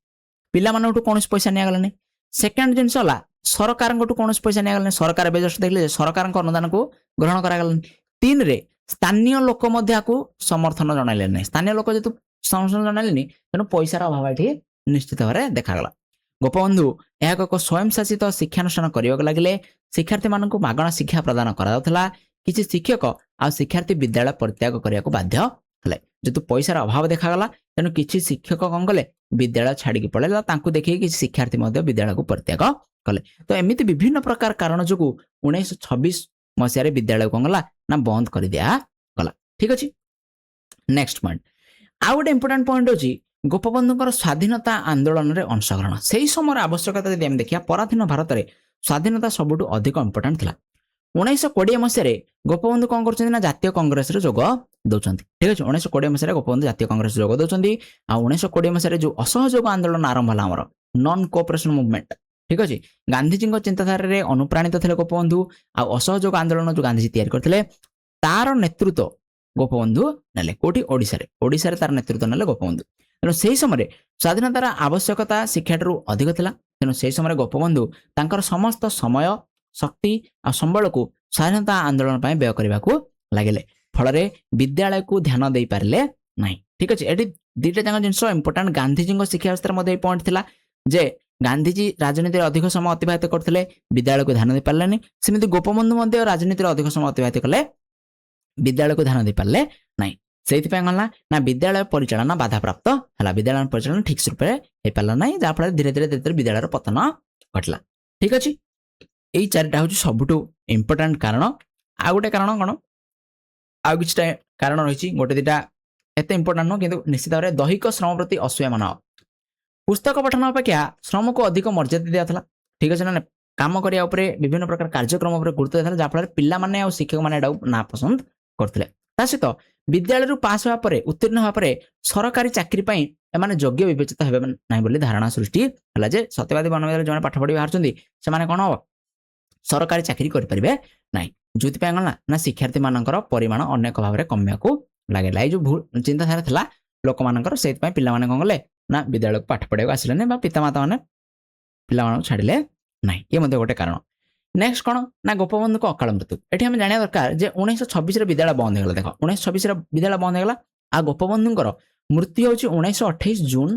पिला मानटू कोनस पैसा निया गलने सेकंड जिंस हला सरकार कोटू कोनस पैसा निया गलने सरकार बेजस्ट देखले सरकार को अनुदान को ग्रहण करा गलने तीन रे स्थानीय लोक मध्य को समर्थन जणाइले नै स्थानीय लोक जेतु समर्थन जणाइले नि तनो पैसार अभाव एठी निश्चित भाबरे देखा गला गोपबंधु एहा को स्वयं शासित शिक्षानुष्ठान करियो लागिले शिक्षार्थी मानन को मागणा शिक्षा प्रदान करा जातला किछि शिक्षक आ शिक्षार्थी विद्यालय परित्याग करिया को बाध्य हले जेतु पैसार अभाव देखा गला तनो किछि शिक्षक कंगले विद्यालय छाड़ी की पड़ेला तांकु देखि किछि शिक्षार्थी मध्ये विद्यालय को परित्याग कले तो एमिति विभिन्न प्रकार कारण जोगु 1926 मसिया रे विद्यालय कंगला ना बंद कर दिया गला ठीक अछि नेक्स्ट पॉइंट आ गोटे इंपोर्टेंट पॉइंट अछि गोपबंधुकर स्वाधीनता आंदोलन रे अंशग्रहण सेही समय आवश्यकता यदि हम देखिया पराधीन भारत रे स्वाधीनता सबुटु अधिक इंपोर्टेंट थिला 1920 मसिया रे गोपबंधु कोन करछन ना जातीय कांग्रेस रे जोग दउछंती ठीक अछि 1920 मसिया रे गोपबंधु जातीय कांग्रेस जोग दउछंती आ 1920 मसिया रे जो असहयोग आंदोलन आरंभ हला हमर नॉन कोऑपरेशन मूवमेंट ठीक अछि गांधीजी को चिंताधारा रे अनुप्राणित थिले गोपबंधु आ असहयोग आंदोलन जो गांधीजी तैयार करथिले तार नेतृत्व गोपबंधु नले कोठी ओडिसा रे तार नेतृत्व नले गोपबंधु तेनो सेही समय स्वाधीनतार आवश्यकता शिक्षाटू अधिक थिला तेनो सेही समय गोपबंधु तांकर समस्त समय शक्ति आ संबल को स्वाधीनता आंदोलन पय व्यय करबा को लागिले ଫଳରେ ବିଦ୍ୟାଳୟକୁ ଧ୍ୟାନ ଦେଇପାରିଲେ ନାହିଁ। ଠିକ ଅଛି, ଏଠି ଦୁଇଟା ଯାକ ଜିନିଷ ଇମ୍ପୋର୍ଟାଣ୍ଟ। ଗାନ୍ଧୀଜୀଙ୍କ ଶିକ୍ଷା ବ୍ୟବସ୍ଥାରେ ମଧ୍ୟ ଏଇ ପଏଣ୍ଟ ଥିଲା ଯେ ଗାନ୍ଧୀଜୀ ରାଜନୀତିରେ ଅଧିକ ସମୟ ଅତିବାହିତ କରୁଥିଲେ, ବିଦ୍ୟାଳୟକୁ ଧ୍ୟାନ ଦେଇପାରିଲେନି। ସେମିତି ଗୋପବନ୍ଧୁ ମଧ୍ୟ ରାଜନୀତିରେ ଅଧିକ ସମୟ ଅତିବାହିତ କଲେ, ବିଦ୍ୟାଳୟକୁ ଧ୍ୟାନ ଦେଇପାରିଲେ ନାହିଁ। ସେଇଥିପାଇଁ କଣ ହେଲା ନା ବିଦ୍ୟାଳୟ ପରିଚାଳନା ବାଧାପ୍ରାପ୍ତ ହେଲା, ବିଦ୍ୟାଳୟ ପରିଚାଳନା ଠିକ ରୂପରେ ହେଇପାରିଲା ନାହିଁ, ଯାହାଫଳରେ ଧୀରେ ଧୀରେ ବିଦ୍ୟାଳୟର ପତନ ଘଟିଲା। ଠିକ ଅଛି, ଏଇ ଚାରିଟା ହଉଛି ସବୁଠୁ ଇମ୍ପୋର୍ଟାଣ୍ଟ କାରଣ। ଆଉ ଗୋଟେ କାରଣ କଣ, ଆଉ କିଛିଟା କାରଣ ରହିଛି, ଗୋଟେ ଦିଟା ଏତେ ଇମ୍ପୋର୍ଟାଣ୍ଟ ନୁହଁ କିନ୍ତୁ ନିଶ୍ଚିତ ଭାବରେ ଦୈହିକ ଶ୍ରମ ପ୍ରତି ଅସୂୟା ମନୋଭାବ। ପୁସ୍ତକ ପଠନ ଅପେକ୍ଷା ଶ୍ରମକୁ ଅଧିକ ମର୍ଯ୍ୟାଦା ଦିଆଯାଉଥିଲା। ଠିକ ଅଛି ନା, କାମ କରିବା ଉପରେ ବିଭିନ୍ନ ପ୍ରକାର କାର୍ଯ୍ୟକ୍ରମ ଉପରେ ଗୁରୁତ୍ୱ ଦିଆଯାଇଥିଲା, ଯାହାଫଳରେ ପିଲାମାନେ ଆଉ ଶିକ୍ଷକମାନେ ଏଟାକୁ ନାପସନ୍ଦ କରୁଥିଲେ। ତା ସହିତ ବିଦ୍ୟାଳୟରୁ ପାସ୍ ହେବା ପରେ, ଉତ୍ତୀର୍ଣ୍ଣ ହେବା ପରେ ସରକାରୀ ଚାକିରି ପାଇଁ ଏମାନେ ଯୋଗ୍ୟ ବିବେଚିତ ହେବେ ନାହିଁ ବୋଲି ଧାରଣା ସୃଷ୍ଟି ହେଲା ଯେ ସତ୍ୟବାଦୀ ବନବିଦ୍ୟାଳୟ ଯେଉଁମାନେ ପାଠ ପଢି ବାହାରୁଛନ୍ତି ସେମାନେ କଣ ହବ, ସରକାରୀ ଚାକିରି କରିପାରିବେ ନାହିଁ। ଯୋଉଥିପାଇଁ କଣ ନା ଶିକ୍ଷାର୍ଥୀମାନଙ୍କର ପରିମାଣ ଅନେକ ଭାବରେ କମିବାକୁ ଲାଗିଲା। ଏଇ ଯୋଉ ଭୁଲ ଚିନ୍ତାଧାରା ଥିଲା ଲୋକମାନଙ୍କର, ସେଇଥିପାଇଁ ପିଲାମାନେ କଣ କଲେ ନା ବିଦ୍ୟାଳୟକୁ ପାଠ ପଢିବାକୁ ଆସିଲେନି ବା ପିତାମାତା ମାନେ ପିଲାମାନଙ୍କୁ ଛାଡ଼ିଲେ ନାହିଁ। ଇଏ ମଧ୍ୟ ଗୋଟେ କାରଣ। ନେକ୍ସଟ କଣ ନା ଗୋପବନ୍ଧୁଙ୍କ ଅକାଳ ମୃତ୍ୟୁ। ଏଠି ଆମେ ଜାଣିବା ଦରକାର ଯେ 1926 ବିଦ୍ୟାଳୟ ବନ୍ଦ ହେଇଗଲା। ଦେଖ 1926 ବିଦ୍ୟାଳୟ ବନ୍ଦ ହେଇଗଲା, ଆଉ ଗୋପବନ୍ଧୁଙ୍କର ମୃତ୍ୟୁ ହେଉଛି 1928 ଜୁନ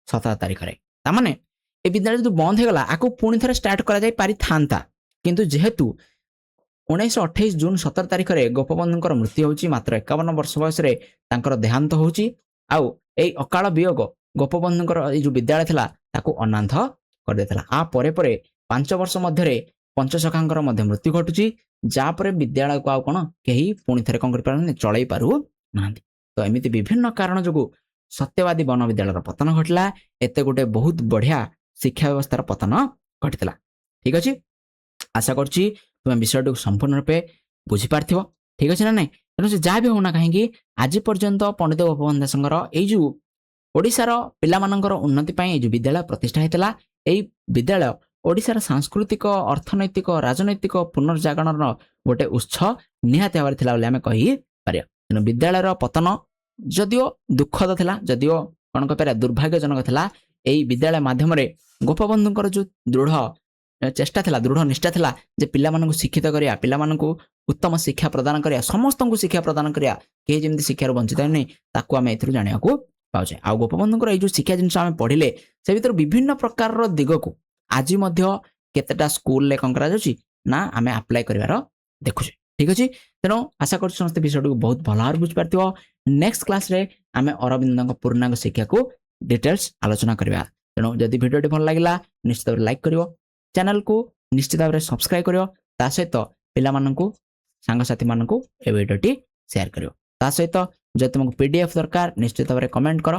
17 ତାରିଖରେ। ତାମାନେ ଏ ବିଦ୍ୟାଳୟ ଯଦି ବନ୍ଦ ହେଇଗଲା, ଆକୁ ପୁଣି ଥରେ ଷ୍ଟାର୍ଟ କରାଯାଇ ପାରିଥାନ୍ତା, କିନ୍ତୁ ଯେହେତୁ 1928 ଜୁନ 17 ତାରିଖରେ ଗୋପବନ୍ଧୁଙ୍କର ମୃତ୍ୟୁ ହେଉଛି, ମାତ୍ର 51 ବର୍ଷ ବୟସରେ ତାଙ୍କର ଦେହାନ୍ତ ହେଉଛି, ଆଉ ଏଇ ଅକାଳ ବିୟୋଗ ଗୋପବନ୍ଧୁଙ୍କର ଏଇ ଯୋଉ ବିଦ୍ୟାଳୟ ଥିଲା ତାକୁ ଅନାଥ କରିଦେଇଥିଲା। ଆ ପରେ ପରେ 5 ବର୍ଷ ମଧ୍ୟରେ ପଞ୍ଚସଖାଙ୍କର ମଧ୍ୟ ମୃତ୍ୟୁ ଘଟୁଛି, ଯାହାପରେ ବିଦ୍ୟାଳୟକୁ ଆଉ କଣ କେହି ପୁଣି ଥରେ କଣ କରିପାରୁନାହାନ୍ତି, ଚଳେଇ ପାରୁନାହାନ୍ତି। ତ ଏମିତି ବିଭିନ୍ନ କାରଣ ଯୋଗୁଁ ସତ୍ୟବାଦୀ ବନ ବିଦ୍ୟାଳୟର ପତନ ଘଟିଲା। ଏତେ ଗୋଟେ ବହୁତ ବଢିଆ ଶିକ୍ଷା ବ୍ୟବସ୍ଥାର ପତନ ଘଟିଥିଲା। ଠିକ ଅଛି, ଆଶା କରୁଛି ତୁମେ ବିଷୟଟିକୁ ସମ୍ପୂର୍ଣ୍ଣ ରୂପେ ବୁଝିପାରିଥିବ। ଠିକ ଅଛି ନା ନାଇଁ? ତେଣୁ ସେ ଯାହା ବି ହଉନା କାହିଁକି ଆଜି ପର୍ଯ୍ୟନ୍ତ ପଣ୍ଡିତ ଗୋପବନ୍ଧୁ ଦାସଙ୍କର ଏଇ ଯୋଉ ଓଡ଼ିଶାର ପିଲାମାନଙ୍କର ଉନ୍ନତି ପାଇଁ ଏଇ ଯୋଉ ବିଦ୍ୟାଳୟ ପ୍ରତିଷ୍ଠା ହେଇଥିଲା, ଏଇ ବିଦ୍ୟାଳୟ ଓଡ଼ିଶାର ସାଂସ୍କୃତିକ, ଅର୍ଥନୈତିକ, ରାଜନୈତିକ ପୁନର୍ଜାଗରଣର ଗୋଟେ ଉତ୍ସ ନିହାତି ଭାବରେ ଥିଲା ବୋଲି ଆମେ କହିପାରିବା। ତେଣୁ ବିଦ୍ୟାଳୟର ପତନ ଯଦିଓ ଦୁଃଖଦ ଥିଲା, ଯଦିଓ କଣ କହିପାରିବା ଦୁର୍ଭାଗ୍ୟଜନକ ଥିଲା, ଏଇ ବିଦ୍ୟାଳୟ ମାଧ୍ୟମରେ ଗୋପବନ୍ଧୁଙ୍କର ଯୋଉ ଦୃଢ଼ ଚେଷ୍ଟା ଥିଲା, ଦୃଢ଼ ନିଷ୍ଠା ଥିଲା ଯେ ପିଲାମାନଙ୍କୁ ଶିକ୍ଷିତ କରିବା, ପିଲାମାନଙ୍କୁ ଉତ୍ତମ ଶିକ୍ଷା ପ୍ରଦାନ କରିବା, ସମସ୍ତଙ୍କୁ ଶିକ୍ଷା ପ୍ରଦାନ କରିବା, କେହି ଯେମିତି ଶିକ୍ଷାରୁ ବଞ୍ଚିତ ହେଉନି, ତାକୁ ଆମେ ଏଥିରୁ ଜାଣିବାକୁ ପାଉଛେ। ଆଉ ଗୋପବନ୍ଧୁଙ୍କର ଏଇ ଯୋଉ ଶିକ୍ଷା ଜିନିଷ ଆମେ ପଢିଲେ, ସେ ଭିତରୁ ବିଭିନ୍ନ ପ୍ରକାରର ଦିଗକୁ ଆଜି ମଧ୍ୟ କେତେଟା ସ୍କୁଲରେ କଣ କରାଯାଉଛି ନା ଆମେ ଆପ୍ଲାଏ କରିବାର ଦେଖୁଛେ। ଠିକ ଅଛି, ତେଣୁ ଆଶା କରୁଛି ସମସ୍ତେ ବିଷୟଟିକୁ ବହୁତ ଭଲ ଭାବରେ ବୁଝିପାରିଥିବ। ନେକ୍ସଟ କ୍ଲାସରେ ଆମେ ଅରବିନ୍ଦଙ୍କ ପୂର୍ଣ୍ଣାଙ୍ଗ ଶିକ୍ଷାକୁ ଡିଟେଲ୍ସ ଆଲୋଚନା କରିବା। ତେଣୁ ଯଦି ଭିଡ଼ିଓଟି ଭଲ ଲାଗିଲା ନିଶ୍ଚିତ ଭାବରେ ଲାଇକ୍ କରିବ, ଚ୍ୟାନେଲକୁ ନିଶ୍ଚିତ ଭାବରେ ସବସ୍କ୍ରାଇବ କରିବ, ତା ସହିତ ପିଲାମାନଙ୍କୁ, ସାଙ୍ଗସାଥିମାନଙ୍କୁ ଏ ଭିଡ଼ିଓଟି ସେୟାର କରିବ। ତା ସହିତ ଯଦି ତୁମକୁ PDF ଦରକାର ନିଶ୍ଚିତ ଭାବରେ କମେଣ୍ଟ କର,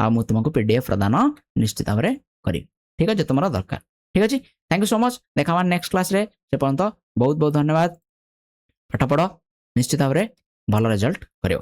ଆଉ ମୁଁ ତୁମକୁ PDF ପ୍ରଦାନ ନିଶ୍ଚିତ ଭାବରେ କରିବି। ଠିକ ଅଛି, ତୁମର ଦରକାର। ଠିକ ଅଛି, ଥ୍ୟାଙ୍କ ୟୁ ସୋ ମଚ୍। ଦେଖା ହବା ନେକ୍ସଟ କ୍ଲାସରେ। ସେ ପର୍ଯ୍ୟନ୍ତ ବହୁତ ବହୁତ ଧନ୍ୟବାଦ। ପାଠ ପଢ଼, ନିଶ୍ଚିତ ଭାବରେ ଭଲ ରେଜଲ୍ଟ କରିବ।